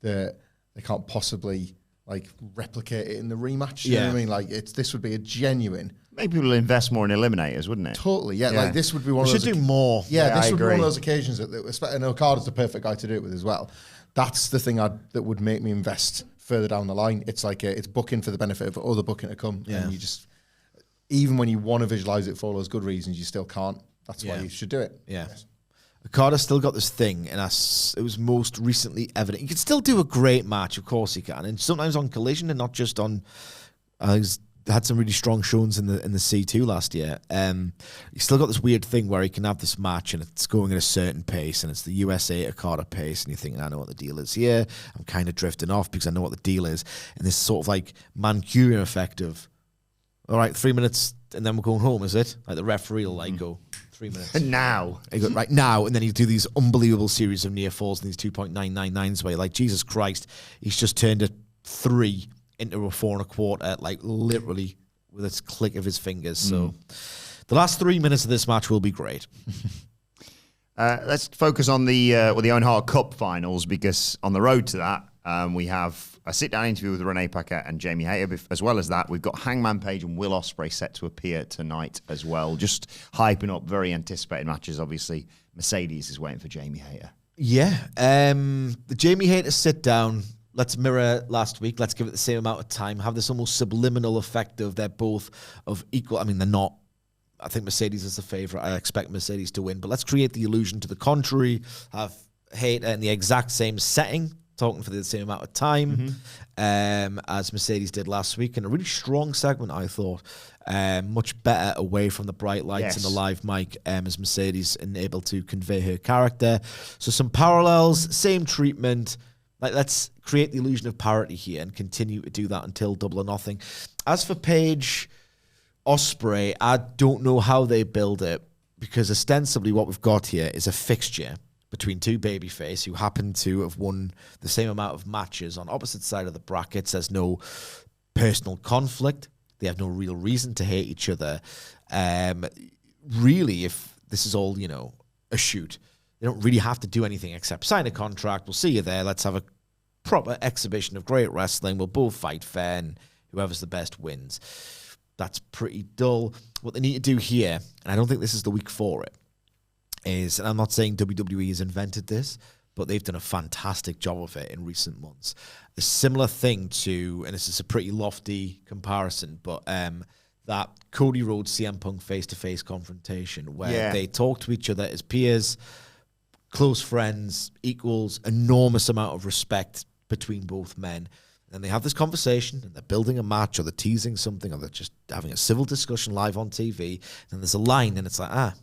that they can't possibly like replicate it in the rematch. You know what I mean? Like this would be a genuine. Maybe people will invest more in eliminators, wouldn't it? Totally, yeah. Like this would be one of those. We should do more. Yeah, this I would be agree. one of those occasions and Okada's the perfect guy to do it with as well. That's the thing that would make me invest further down the line. It's like it's booking for the benefit of other booking to come, and you just, even when you want to visualize it for all those good reasons, you still can't. That's why you should do it. Yeah. Okada's still got this thing, and it was most recently evident. You can still do a great match, of course you can, and sometimes on Collision and not just on. He's had some really strong showings in the C2 last year. He's still got this weird thing where he can have this match and it's going at a certain pace, and it's the USA Okada pace, and you're thinking, I know what the deal is here. I'm kind of drifting off because I know what the deal is, and this sort of like Mancunian effect of, all right, 3 minutes and then we're going home, is it? Like the referee will like go 3 minutes. And now. He go, right now, and then you do these unbelievable series of near falls and these 2.999s where you're like, Jesus Christ, he's just turned a 3 into a 4 1/4, like literally with a click of his fingers. So the last 3 minutes of this match will be great. Let's focus on the Owen Hart Cup finals, because on the road to that, we have a sit-down interview with Renee Paquette and Jamie Hayter. As well as that, we've got Hangman Page and Will Ospreay set to appear tonight as well. Just hyping up very anticipated matches. Obviously, Mercedes is waiting for Jamie Hayter. Yeah. The Jamie Hayter sit-down, let's mirror last week. Let's give it the same amount of time. Have this almost subliminal effect of they're both of equal. I mean, they're not. I think Mercedes is the favourite. I expect Mercedes to win. But let's create the illusion to the contrary. Have Hayter in the exact same setting, talking for the same amount of time as Mercedes did last week. And a really strong segment, I thought. Much better away from the bright lights and the live mic as Mercedes and able to convey her character. So some parallels, same treatment. Like, let's create the illusion of parity here and continue to do that until Double or Nothing. As for Page Ospreay, I don't know how they build it, because ostensibly what we've got here is a fixture between two babyface who happen to have won the same amount of matches on opposite side of the brackets. There's no personal conflict. They have no real reason to hate each other. Really, if this is all, you know, a shoot, they don't really have to do anything except sign a contract. We'll see you there. Let's have a proper exhibition of great wrestling. We'll both fight fair, and whoever's the best wins. That's pretty dull. What they need to do here, and I don't think this is the week for it, is, and I'm not saying WWE has invented this, but they've done a fantastic job of it in recent months. A similar thing to, and this is a pretty lofty comparison, but that Cody Rhodes CM Punk face-to-face confrontation where they talk to each other as peers, close friends, equals, enormous amount of respect between both men. And they have this conversation, and they're building a match, or they're teasing something, or they're just having a civil discussion live on TV. And there's a line, and it's like,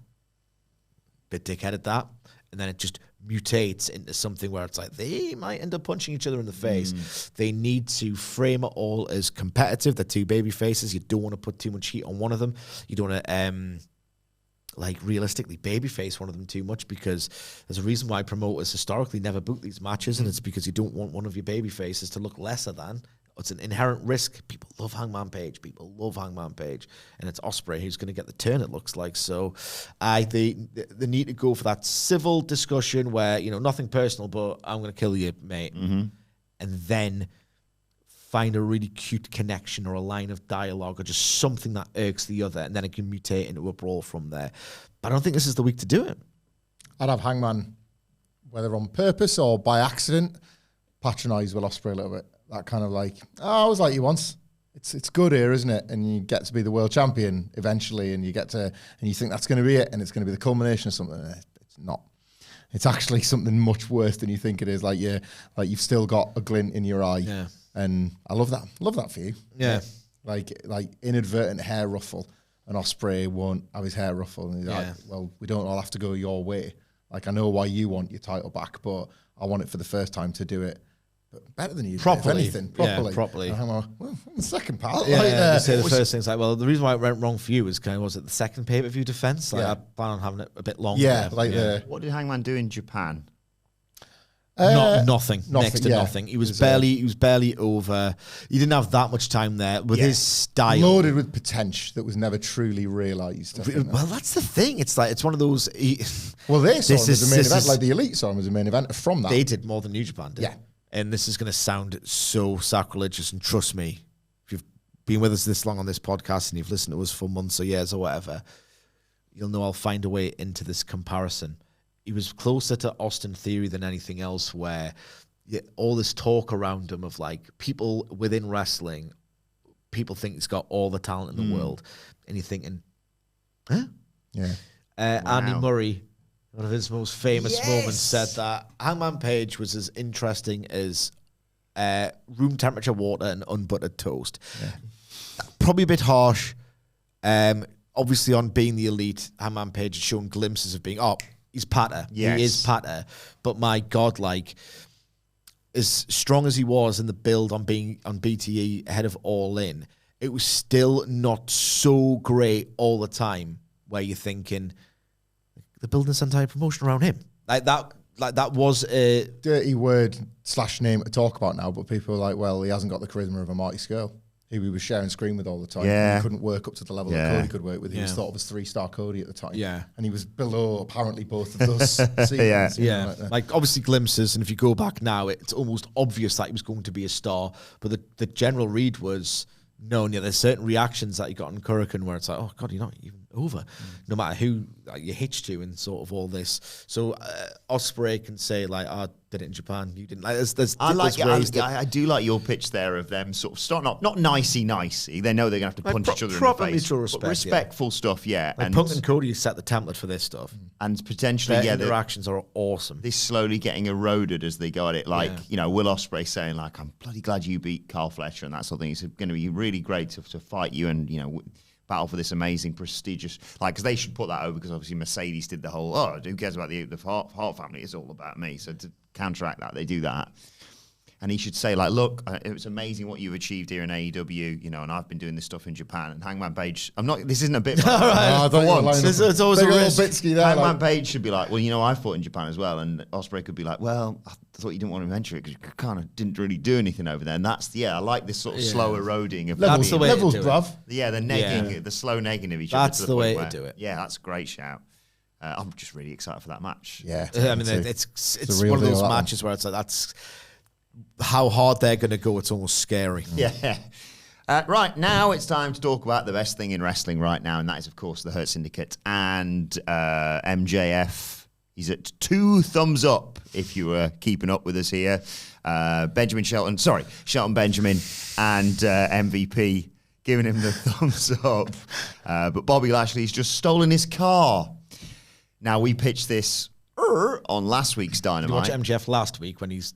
bit dickheaded that. And then it just mutates into something where it's like, they might end up punching each other in the face. They need to frame it all as competitive. They're two baby faces. You don't want to put too much heat on one of them. You don't want to, realistically babyface one of them too much, because there's a reason why promoters historically never book these matches, and it's because you don't want one of your baby faces to look lesser than. It's an inherent risk. People love Hangman Page. And it's Ospreay who's going to get the turn, it looks like. So they need to go for that civil discussion where, you know, nothing personal, but I'm going to kill you, mate. And then find a really cute connection or a line of dialogue or just something that irks the other, and then it can mutate into a brawl from there. But I don't think this is the week to do it. I'd have Hangman, whether on purpose or by accident, patronise Will Ospreay a little bit. That kind of like, I was like you once. It's good here, isn't it? And you get to be the world champion eventually, and you get to, and you think that's going to be it, and it's going to be the culmination of something. It's not. It's actually something much worse than you think it is. Like you've still got a glint in your eye. Yeah. And I love that. Love that for you. Yeah. Like inadvertent hair ruffle, and Ospreay won't have his hair ruffled, and he's like, well, we don't all have to go your way. Like, I know why you want your title back, but I want it for the first time to do it better than you Properly. if anything. Properly. Yeah, properly. And I'm like, well, the second part. Yeah, like, you say the first thing's like, well, the reason why it went wrong for you was was it the second pay-per-view defense? Like, I plan on having it a bit longer. Yeah, like the... What did Hangman do in Japan? Nothing. Next to nothing. He was barely over. He didn't have that much time there with his style. Loaded with potential that was never truly realised. Well, that's the thing. It's like, it's one of those... Well, they saw him as a main event, is, like the Elite saw him as a main event from that. They did more than New Japan did. Yeah. And this is going to sound so sacrilegious, and trust me, if you've been with us this long on this podcast and you've listened to us for months or years or whatever, you'll know I'll find a way into this comparison. He was closer to Austin Theory than anything else, where all this talk around him of like people within wrestling, people think he's got all the talent in the world. And you're thinking, huh? Yeah. Andy Murray, one of his most famous moments, said that Hangman Page was as interesting as room temperature water and unbuttered toast. Yeah. Probably a bit harsh. Obviously, on being the Elite, Hangman Page had shown glimpses of being, he's patter. Yes. He is patter. But my God, like, as strong as he was in the build on being on BTE ahead of All In, it was still not so great all the time, where you're thinking, they're building this entire promotion around him. Like that was a dirty word / name to talk about now, but people are like, well, he hasn't got the charisma of a Marty Scurll, who we were sharing screen with all the time. Yeah. He couldn't work up to the level that Cody could work with. He was thought of as 3-star Cody at the time. Yeah. And he was below, apparently, both of those seasons. Like, obviously glimpses, and if you go back now, it's almost obvious that he was going to be a star, but the general read was, no, there's certain reactions that you got in Kurikan where it's like, oh, God, you're not even over, no matter who you hitch to and sort of all this. So Ospreay can say, like, I did it in Japan, you didn't. Like, I do like your pitch there of them sort of start not nicey. They know they're going to have to punch each other in the proper face. Mutual respect, respectful stuff, Like and Punk and Cody set the template for this stuff. And potentially, their interactions are awesome. This slowly getting eroded as they go at it. Like, Will Ospreay saying, like, I'm bloody glad you beat Carl Fletcher and that sort of thing. It's going to be really great to fight you and, battle for this amazing, prestigious, like, because they should put that over, because obviously Mercedes did the whole, who cares about the Hart family? It's all about me. So to counteract that, they do that. And he should say, like, look, it was amazing what you've achieved here in AEW, and I've been doing this stuff in Japan. And Hangman Page, this isn't a bit. All right, for once. It's always a risk. Hangman Page should be like, well, I fought in Japan as well. And Ospreay could be like, well, I thought you didn't want to venture it because you kind of didn't really do anything over there. And that's, I like this sort of slow eroding of levels, the way levels, to do bruv. Yeah, the negging, the slow negging of each other. That's the way to do it. Yeah, that's a great shout. I'm just really excited for that match. Yeah, I mean, it's one of those matches where it's like, that's how hard they're going to go. It's almost scary. Yeah. Right, now it's time to talk about the best thing in wrestling right now, and that is, of course, the Hurt Syndicate and MJF. He's at 2 thumbs up, if you were keeping up with us here. Shelton Benjamin and MVP giving him the thumbs up. But Bobby Lashley's just stolen his car. Now, we pitched this on last week's Dynamite. Did you watch MJF last week when he's...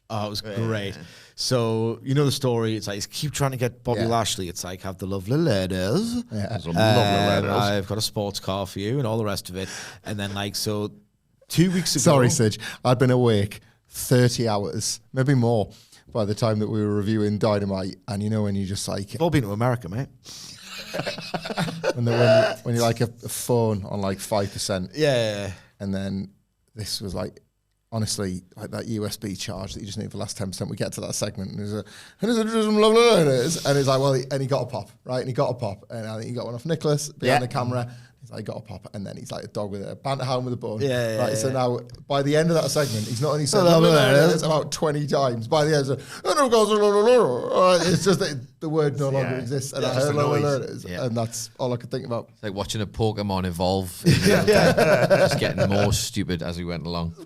Oh, it was great. Yeah. So, you know the story. It's like, keep trying to get Bobby Lashley. It's like, have the lovely ladies. I've got a sports car for you and all the rest of it. And then, 2 weeks ago... Sorry, Sidge. I'd been awake 30 hours, maybe more, by the time that we were reviewing Dynamite. And when you just like... You've all been to America, mate. when you're like a phone on 5%. Yeah. And then this was like... Honestly, like that USB charge that you just need for the last 10%, we get to that segment and it's like, well, and he got a pop, right? And he got a pop, and I think he got one off Nicholas behind the camera. He's like, got a pop, and then he's like a dog with a banter hound with a bone. So now, by the end of that segment, he's not only said it's about 20 times. By the end, it's just that the word no longer exists, and I heard and that's all I could think about. It's like watching a Pokemon evolve. Just getting more stupid as we went along. So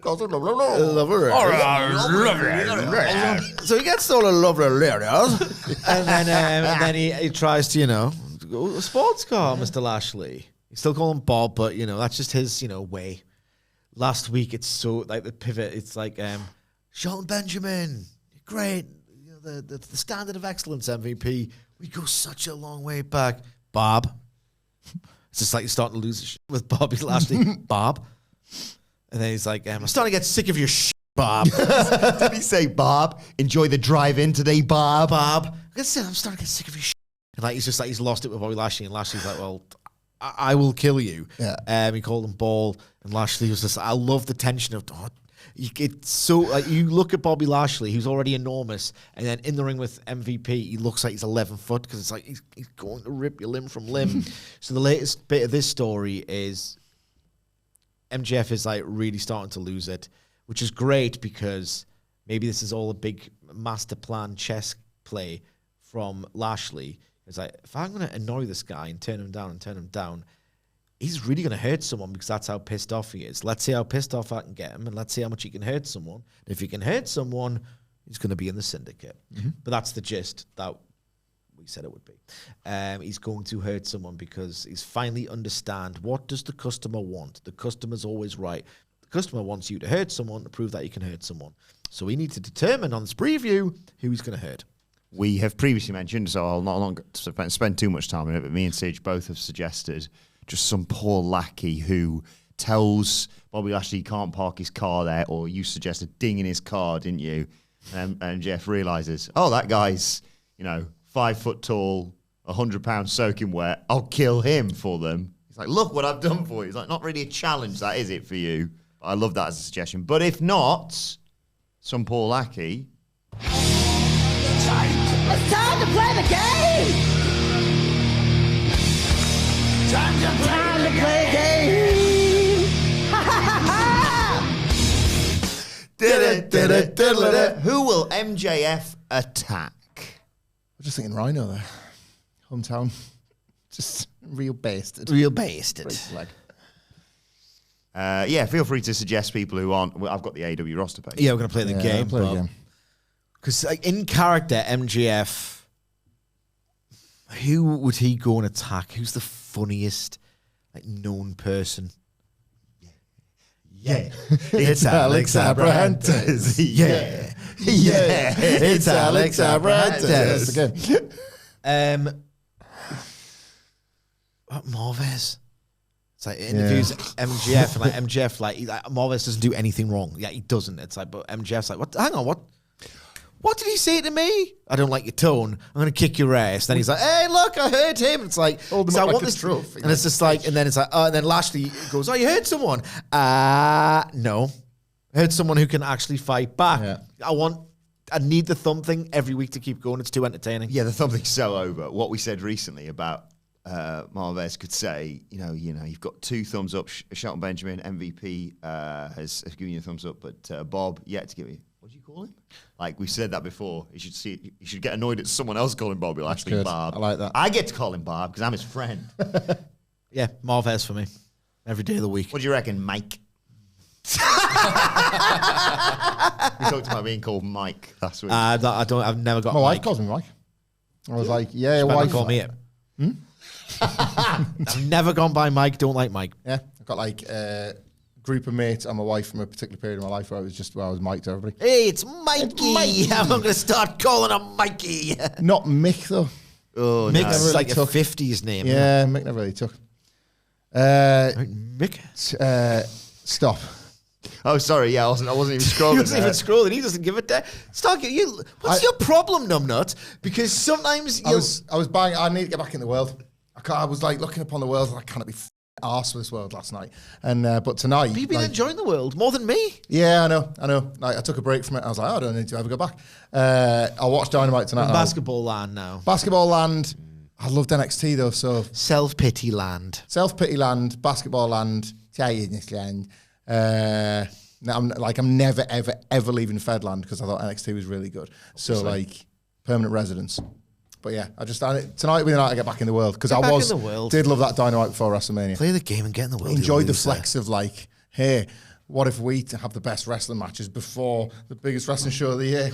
he gets all the lovely ladies, and then he tries to, go a sports car, Mr. Lashley. You still call him Bob, but that's just his way. Last week it's so like the pivot. It's like Shelton Benjamin, great. The standard of excellence MVP. We go such a long way back, Bob. It's just like you're starting to lose shit with Bobby Lashley, Bob. And then he's like, I'm starting to get sick of your shit, Bob. Did he say, Bob, enjoy the drive-in today, Bob? I'm starting to get sick of your shit. And like, he's just like, he's lost it with Bobby Lashley. And Lashley's like, well, I will kill you. Yeah. He called him Ball. And Lashley was just, I love the tension of, it's so, like, you look at Bobby Lashley, who's already enormous, and then in the ring with MVP, he looks like he's 11 foot because it's like he's going to rip your limb from limb. So the latest bit of this story is MJF is like really starting to lose it, which is great because maybe this is all a big master plan chess play from Lashley. It's like, if I'm going to annoy this guy and turn him down, he's really going to hurt someone because that's how pissed off he is. Let's see how pissed off I can get him, and let's see how much he can hurt someone. And if he can hurt someone, he's going to be in the syndicate. But that's the gist that we said it would be. He's going to hurt someone because he's finally understand, what does the customer want? The customer's always right. The customer wants you to hurt someone to prove that you can hurt someone. So we need to determine on this preview who he's going to hurt. We have previously mentioned, so I'll not spend too much time on it, but me and Sige both have suggested just some poor lackey who tells Bobby Lashley he can't park his car there, or you suggested dinging his car, didn't you? And Jeff realizes, oh, that guy's, 5 foot tall, 100 pounds soaking wet. I'll kill him for them. He's like, look what I've done for you. He's like, not really a challenge, that is it for you. But I love that as a suggestion. But if not, some poor lackey. It's time to play the game! Time to play the game! Who will MJF attack? I'm just thinking Rhyno there. Hometown. Just real bastard. Leg. Feel free to suggest people who aren't. Well, I've got the AEW roster page. Yeah, we're going to play the game. Play the game. Because in character, MJF, who would he go and attack? Who's the funniest known person? Yeah. It's Alex Abrahantes. Yeah. It's Alex Abrahantes. Again. What, Marvez? It's like interviews MJF and MJF Marvez doesn't do anything wrong. Yeah, he doesn't. It's like, but MJF's like, what? Hang on, what did he say to me? I don't like your tone. I'm going to kick your ass. Then he's like, hey, look, I heard him. It's like, Hold him so up I like want a this trophy. And it's just like, and then it's like, and then Lashley goes, oh, you heard someone? No. I heard someone who can actually fight back. Yeah. I need the thumb thing every week to keep going. It's too entertaining. Yeah, the thumb thing's so over. What we said recently about Marvez could say, you've got 2 thumbs up. Shelton Benjamin, MVP, has given you a thumbs up, but Bob yet to give you. What do you call him? Like we said that before. You should get annoyed at someone else calling Bobby Lashley good. Bob. I like that. I get to call him Bob because I'm his friend. Yeah, Marvez for me. Every day of the week. What do you reckon, Mike? We talked about being called Mike last week. I've never got My wife Mike. calls me Mike. I was like, yeah, Better wife. call me it. I've never gone by Mike. Don't like Mike. Yeah, I've got like a group of mates and my wife from a particular period of my life where I was Mike to everybody. Hey, it's Mikey. I'm going to start calling him Mikey. Not Mick though. Oh, Mick's Never really like took. a 50s name. Yeah, Mick never really took. Mick? Stop. Oh, sorry. Yeah, I wasn't even scrolling. He wasn't even scrolling. He doesn't give a damn. What's your problem, numbnut? Because sometimes I was buying. I need to get back in the world. I was like looking upon the world and I can't be arse with this world last night. And but tonight, you've been enjoying the world more than me. Yeah, I know. Like, I took a break from it. I was like, I don't need to ever go back. I'll watch Dynamite tonight. Basketball land now. Basketball land. I loved NXT though. So Self-pity land. Self-pity land. Basketball land. Tiredness land. I'm never ever leaving Fedland because I thought NXT was really good. So like permanent residence. But yeah, tonight will be the night I get back in the world because did love that Dynamite before WrestleMania. Play the game and get in the world. Enjoyed the flex of like, hey, what if we have the best wrestling matches before the biggest wrestling show of the year?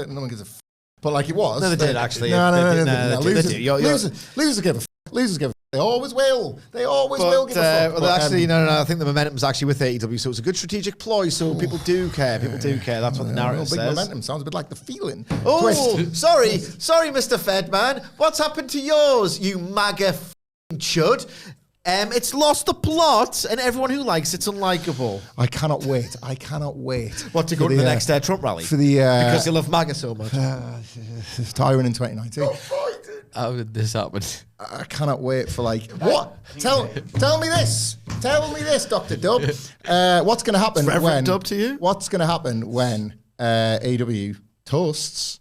No one gives a f. But like it was. No, they did actually. No. Losers give a f. Losers give a f. They always will. They always will give a fuck. Well, actually, no. I think the momentum's actually with AEW, so it's a good strategic ploy. So people do care. People do care. That's what the narrative big says. Momentum sounds a bit like the feeling. Oh, Twist. sorry, Mr. Fedman. What's happened to yours, you MAGA chud? It's lost the plot, and everyone who likes it's unlikable. I cannot wait. What, to go to the next Trump rally? For the because you love MAGA so much. Tyrone in 2019. How did this happen? I cannot wait for what? Tell me this. Tell me this, Dr. Dub. What's going to happen Reverend Dub to you? What's going to happen when AEW toasts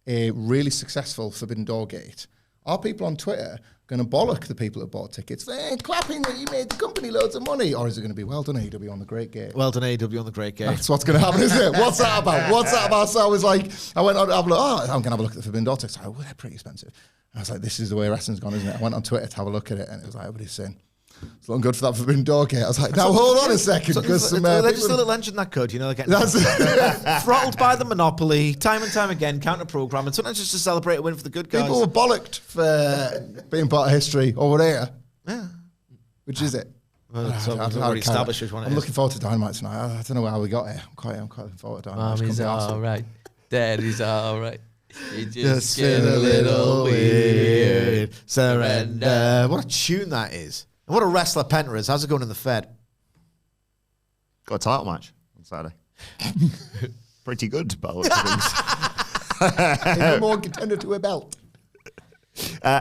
a really successful Forbidden Door gate? Are people on Twitter going to bollock the people that bought tickets? They're clapping that you made the company loads of money. Or is it going to be, well done, AEW on the great gate? Well done, AEW on the great gate. That's what's going to happen, isn't it? What's that about? So I was like, I went on to have a look. I'm going to have a look at the Forbidden Door tickets. Oh, they're pretty expensive. I was like, this is the way wrestling's gone, isn't it? I went on Twitter to have a look at it, and it was like, everybody's saying, it's looking good for that Forbidden Door gate. I was like, now hold on a second. Because they're just a little engine that could, they're getting throttled by the monopoly time and time again, counter-program, and sometimes just to celebrate a win for the good guys. People were bollocked for being part of history over there. Yeah. Which is it? Well, I'm looking forward to Dynamite tonight. I don't know how we got here. I'm quite looking forward to Dynamite. Mommy's all right. Daddy's all right. You just get a little weird. Surrender. What a tune that is. And what a wrestler Penta is. How's it going in the Fed? Got a title match on Saturday. Pretty good, by the looks of things. Even more contender to a belt.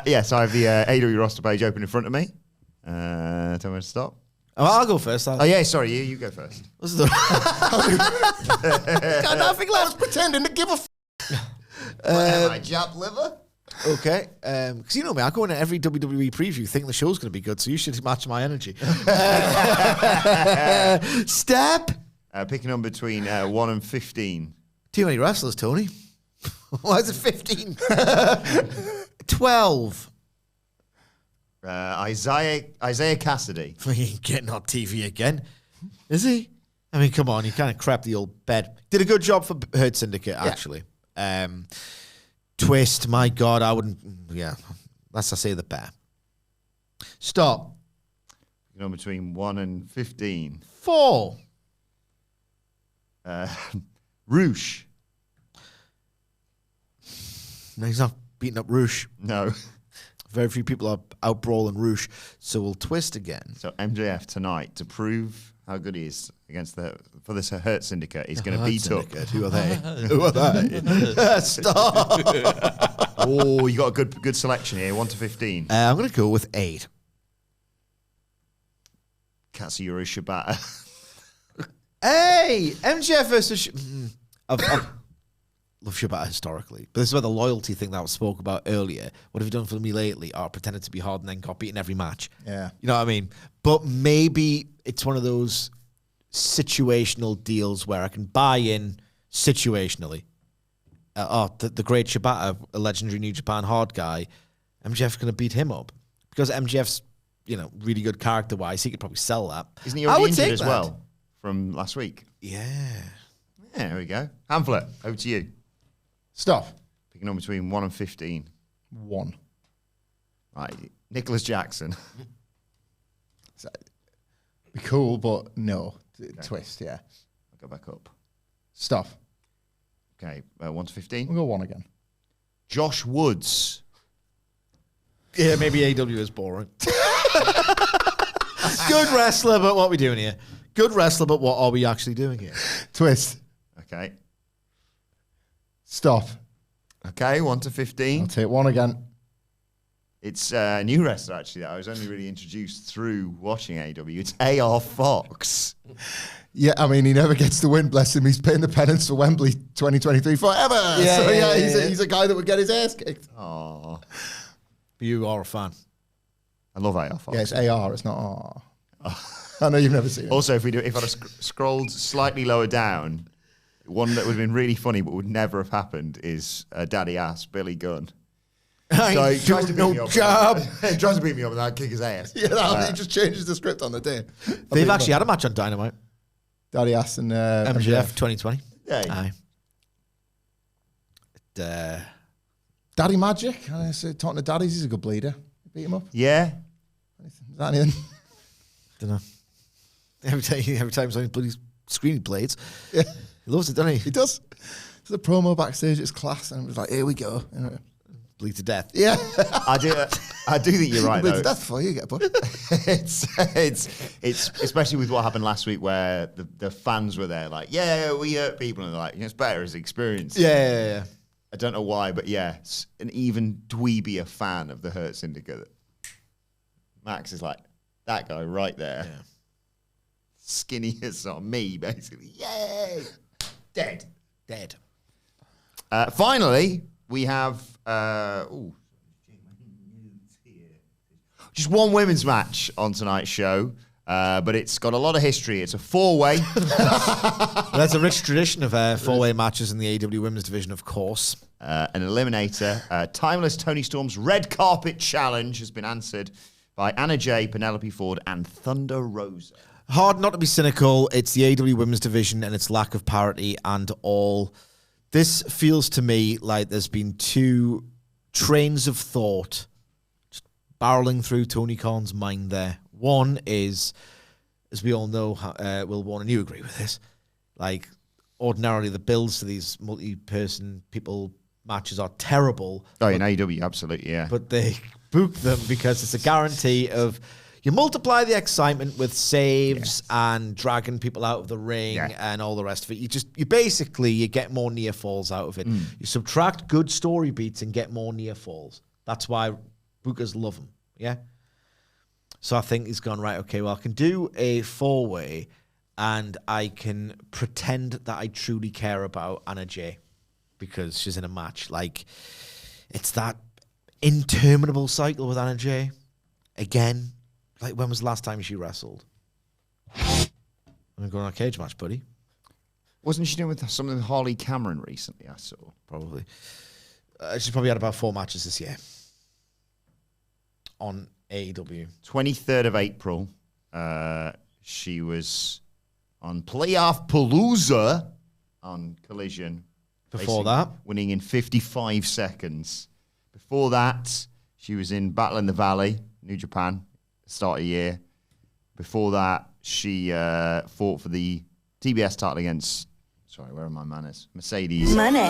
Yes, I have the AEW roster page open in front of me. Tell me where to stop. Oh, I'll go first. Yeah, sorry, you go first. This is the got nothing left. I was pretending to give a my Jap liver? Okay, because you know me, I go in every WWE preview thinking the show's going to be good, so you should match my energy. Step. Picking on between 1 and 15. Too many wrestlers, Tony. Why is it 15? 12. Isaiah Cassidy. He ain't getting on TV again, is he? I mean, come on, he kind of crapped the old bed. Did a good job for Hurt Syndicate, actually. Twist, my God, I wouldn't. Yeah, that's I say the bear. Stop. Picking on between 1 and 15. 4. Roosh. No, he's not beating up Roosh. No. Very few people are out brawling Roosh, so we'll twist again. So MJF tonight to prove how good he is against for this Hurt Syndicate. He's going to beat up. Who are they? Who are they? Stop. Oh, you got a good selection here. 1 to 15. I'm going to go with 8. Katsuyori Shibata. Hey, MJF versus. I love Shibata historically, but this is where the loyalty thing that I spoke about earlier. What have you done for me lately? Oh, pretended to be hard and then got beaten every match. Yeah. You know what I mean? But maybe it's one of those situational deals where I can buy in situationally. The great Shibata, a legendary New Japan hard guy, MJF's going to beat him up because MJF's, really good character-wise. He could probably sell that. Isn't he already injured as well from last week? Yeah. Yeah, there we go. Hamflett, over to you. Stop. Picking on between 1 and 15. 1. Right, Nicholas Jackson. Be cool, but no. Twist, yeah. I'll go back up. Stop. Okay, 1 to 15. We'll go 1 again. Josh Woods. Yeah, maybe AW is boring. Good wrestler, but what are we doing here? Good wrestler, but what are we actually doing here? Twist. Okay. Stop. Okay, 1 to 15. I'll take 1 again. It's a new wrestler, actually, that I was only really introduced through watching AEW. It's AR Fox. Yeah, I mean, he never gets the win, bless him. He's paying the penance for Wembley 2023 forever. Yeah, He's a guy that would get his ass kicked. Oh, You are a fan. I love AR Fox. Yeah, it's AR, it's not R. I know you've never seen it. Also, if I'd have scrolled slightly lower down, one that would have been really funny but would never have happened is Daddy Ass, Billy Gunn. So he tries to beat me up. He tries to beat me up and I'd kick his ass. Yeah, he just changes the script on the day. They've actually had a match on Dynamite. Daddy Ass and MJF 2020. Yeah. Aye. Daddy Magic. Talking to daddies, he's a good bleeder. Beat him up. Yeah. Is that anything? Don't know. Every time something bloody screen blades. Yeah. He loves it, doesn't he? He does. So the promo backstage, it's class, and it was like, here we go. Bleed to death. Yeah. I do. I do think you're right, It's though. death for you, get a push. It's especially with what happened last week where the fans were there like, yeah, we hurt people. And they're like, it's better as experience. Yeah. I don't know why, but yeah, an even dweebier fan of the Hurt Syndicate. Max is like, that guy right there. Yeah. Skinny as on me, basically. Yay! Dead. Finally, we have just one women's match on tonight's show, but it's got a lot of history. It's a 4-way. There's a rich tradition of 4-way matches in the AEW Women's Division, of course. An eliminator. Timeless Tony Storm's red carpet challenge has been answered by Anna Jay, Penelope Ford, and Thunder Rosa. Hard not to be cynical. It's the AEW Women's Division and its lack of parity and all. This feels to me like there's been two trains of thought just barreling through Tony Khan's mind there. One is, as we all know, Wilbourn, and you agree with this, like ordinarily the builds to these multi-person people matches are terrible. Oh, in AEW, absolutely, yeah. But they book them because it's a guarantee of you multiply the excitement with saves and dragging people out of the ring and all the rest of it. You basically get more near falls out of it. You subtract good story beats and get more near falls. That's why bookers love them. Yeah. So I think he's gone, right, okay, well, I can do a 4-way and I can pretend that I truly care about Anna Jay because she's in a match. Like, it's that interminable cycle with Anna Jay. Again, like, when was the last time she wrestled? I'm going on a cage match, buddy. Wasn't she doing with something with Harley Cameron recently, I saw? Probably. She's probably had about 4 matches this year on AEW. 23rd of April, she was on Playoff Palooza on Collision. Before that? Winning in 55 seconds. Before that, she was in Battle in the Valley, New Japan, start of year. Before that, she fought for the TBS title against, sorry, where are my manners? Mercedes. Money.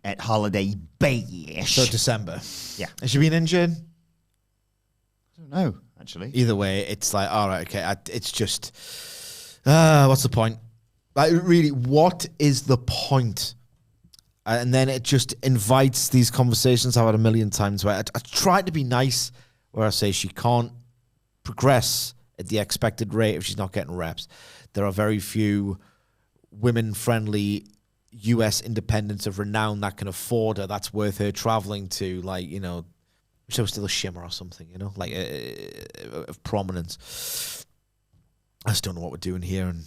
At Holiday Bayish. So December. Yeah. Has she been injured? I don't know, actually. Either way, it's like, all right, okay, it's just, what's the point? Like, really, what is the point? And then it just invites these conversations I've had a million times where I try to be nice, where I say she can't progress at the expected rate if she's not getting reps. There are very few women-friendly US independents of renown that can afford her. That's worth her traveling to, like, you know, so still a Shimmer or something, you know, like of prominence. I just don't know what we're doing here, and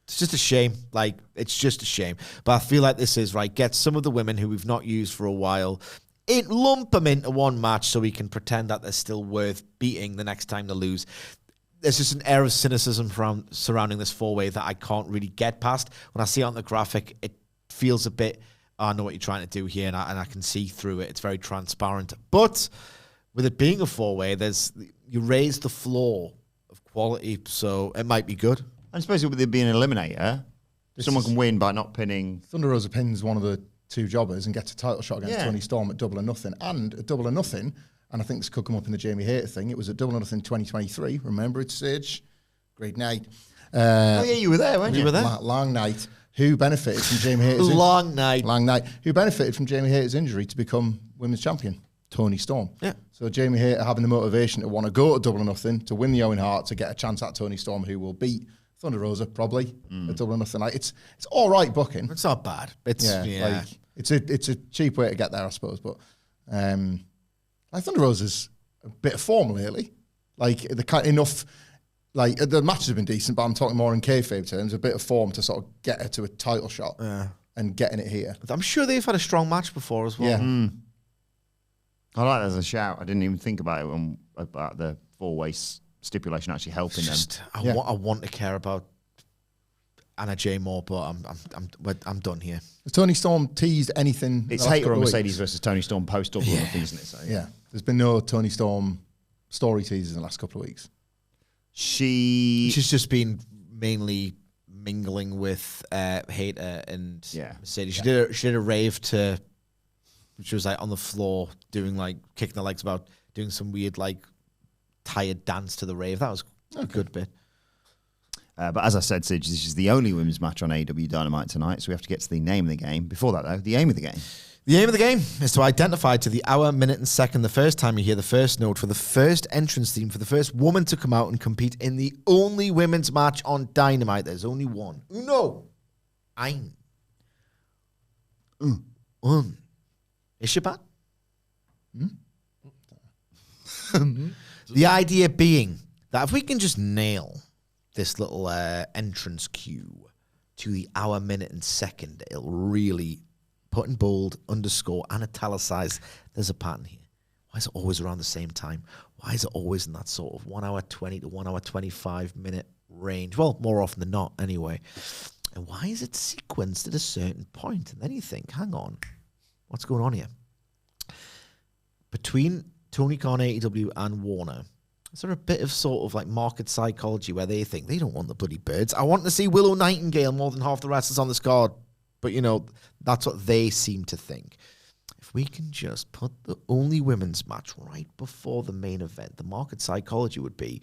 it's just a shame. Like, it's just a shame. But I feel like this is, right, get some of the women who we've not used for a while, lump them into one match so we can pretend that they're still worth beating the next time they lose. There's just an air of cynicism surrounding this 4-way that I can't really get past. When I see it on the graphic, it feels a bit, I know what you're trying to do here, and I can see through it. It's very transparent. But with it being a 4-way, you raise the floor of quality, so it might be good. I suppose with it being an eliminator, someone can win by not pinning. Thunder Rosa pins one of the 2 jobbers and gets a title shot against Tony Storm at Double or Nothing. And at Double or Nothing, and I think this could come up in the Jamie Hayter thing, it was at Double or Nothing 2023. Remember it, Sage? Great night. Oh, yeah, you were there, weren't you? You were there? Long night. Who benefited from Jamie Hayter's Long night. Who benefited from Jamie Hayter's injury to become women's champion? Tony Storm. Yeah. So Jamie Hayter having the motivation to want to go to Double or Nothing, to win the Owen Hart, to get a chance at Tony Storm, who will beat Thunder Rosa probably at Double or Nothing. Like, it's all right booking. It's not bad. Like, it's a cheap way to get there, I suppose. But like, Thunder Rosa's a bit of form lately. Like, enough. Like, the matches have been decent, but I'm talking more in kayfabe terms. A bit of form to sort of get her to a title shot and getting it here. I'm sure they've had a strong match before as well. Yeah. I like that as a shout. I didn't even think about it about the 4-way stipulation actually helping them. I want to care about Anna Jay more, but I'm done here. Has Tony Storm teased anything? It's Hayter or Mercedes versus Tony Storm post Double or Nothing, isn't it? So, yeah. There's been no Tony Storm story teasers in the last couple of weeks. She's just been mainly mingling with Hater and Yeah. Mercedes. She did a rave to. She was like on the floor doing like kicking her legs about, doing some weird like tired dance to the rave. That was a good bit. But as I said, Sidge, this is the only women's match on AEW Dynamite tonight, so we have to get to the name of the game. Before that, though, the aim of the game. The aim of the game is to identify to the hour, minute, and second the first time you hear the first note for the first entrance theme for the first woman to come out and compete in the only women's match on Dynamite. There's only one. Uno. Ein. Un. Ishibat? The idea being that if we can just nail this little entrance cue to the hour, minute, and second, it'll really put in bold, underscore, and italicize. There's a pattern here. Why is it always around the same time? Why is it always in that sort of 1 hour 20 to 1 hour 25 minute range? Well, more often than not, anyway. And why is it sequenced at a certain point? And then you think, hang on, what's going on here? Between Tony Khan, AEW, and Warner, is there a bit of sort of like market psychology where they think they don't want the bloody birds? I want to see Willow Nightingale more than half the wrestlers on this card. But, you know, that's what they seem to think. If we can just put the only women's match right before the main event, the market psychology would be,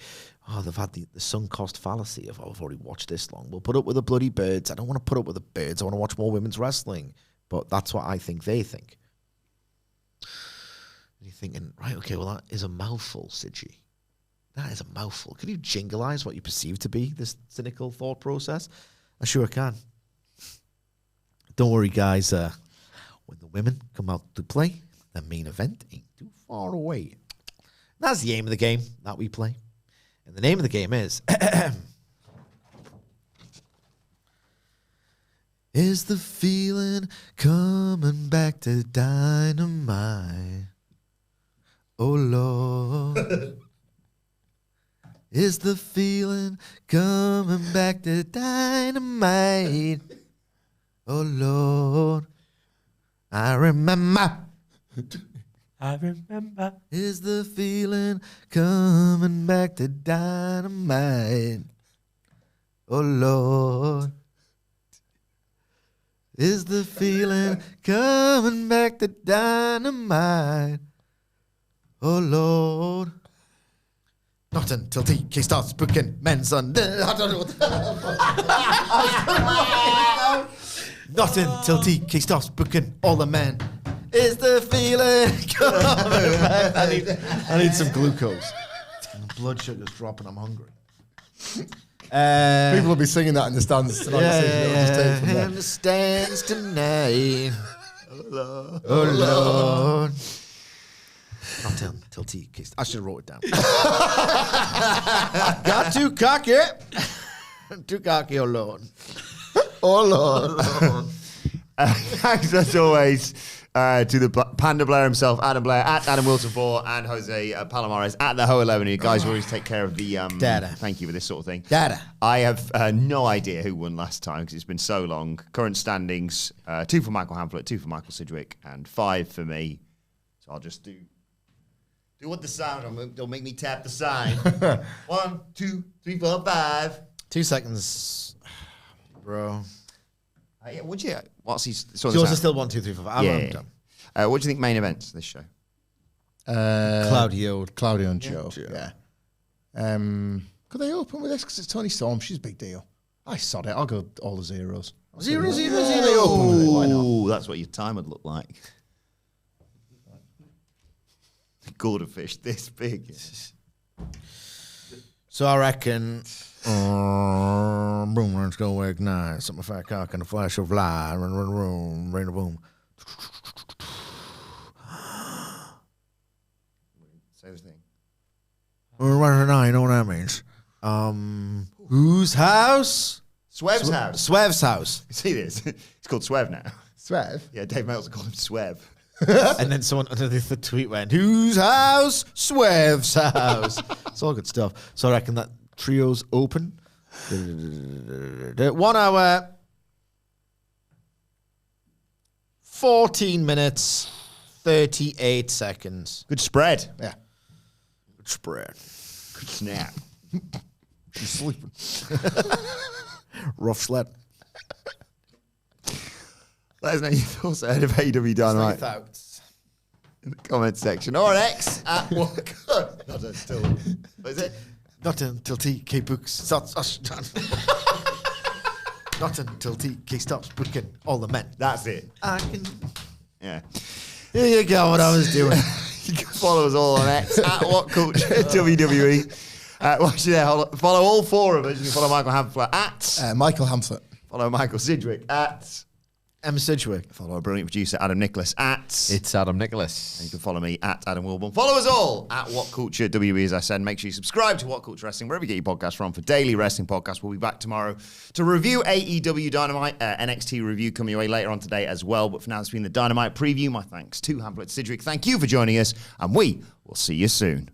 oh, they've had the sunk cost fallacy of, oh, I've already watched this long. We'll put up with the bloody birds. I don't want to put up with the birds. I want to watch more women's wrestling. But that's what I think they think. And you're thinking, right, okay, well, that is a mouthful, Sidgy. That is a mouthful. Can you jingleize what you perceive to be this cynical thought process? I sure can. Don't worry, guys. When the women come out to play, the main event ain't too far away. That's the aim of the game that we play. And the name of the game is... Is the feeling coming back to Dynamite? Oh, Lord. Is the feeling coming back to Dynamite? Oh, Lord. I remember. Is the feeling coming back to Dynamite? Oh, Lord. Is the feeling coming back to Dynamite? Oh, Lord. Not until TK starts booking men's on... I don't know what Not until TK starts booking all the men. Is the feeling coming back? I need some glucose. My blood sugar's dropping. I'm hungry. People will be singing that in the stands tonight. Yeah. In the stands tonight. Oh, Lord. Not until TK. I should have wrote it down. Got too cocky. Too cocky, oh, Lord. Oh, Lord. Thanks, as always, to the Panda Blair himself, Adam Blair, at Adam Wilson 4, and Jose Palomares, at the Ho 11. You guys always take care of the... Data. Thank you for this sort of thing. Data. I have no idea who won last time, because it's been so long. Current standings, 2 for Michael Hamflett, 2 for Michael Sidgwick, and 5 for me. So I'll just do what the sound... Don't make me tap the sign. 1, 2, 3, 4, 5. 2 seconds, bro. Yeah, would you? What's he? Yours is still 1, 2, 3, 4, 5. I'm done. What do you think main events this show? Claudio and Joe. Yeah. Could they open with this? Because it's Tony Storm. She's a big deal. I sod it. I'll go all the zeros. 0, 0, 0. They open with it. Why not? Ooh, that's what your time would look like. Gourd of fish this big. So I reckon... boom, let's go ignite. Something fat cock and a flash of light. Run, rain, boom. Say the thing. You know what that means? Whose house? Swerve's house. Swerve's house. See this? It's called Swerve now. Swerve? Yeah, Dave Meltzer called him Swerve. And then someone underneath the tweet went, whose house? Swerve's house. It's all good stuff. So I reckon that trio's open. 1 hour, 14 minutes, 38 seconds. Good spread. Yeah. Good spread. Good snap. She's sleeping. Rough sled. Let us know your thoughts ahead of AEW Dynamite in the comment section. Or an X at what? Not until. What is it? Not until TK books starts. Not until TK stops booking all the men. That's it. I can. Yeah. Here you go. What I was doing. You can follow us all on X at WhatCulture WWE. Watch you there. Follow all four of us. You can follow Michael Hamflett at Michael Hamflett. follow Michael Sidgwick at M. Sidgwick. follow our brilliant producer Adam Nicholas at It's Adam Nicholas. and you can follow me at Adam Wilbourn. Follow us all at WhatCulture WWE. As I said, make sure you subscribe to WhatCulture Wrestling wherever you get your podcasts from for daily wrestling podcasts. We'll be back tomorrow to review AEW Dynamite. NXT review coming your way later on today as well. But for now, it's been the Dynamite preview. My thanks to Hamflett Sidgwick. Thank you for joining us, and we will see you soon.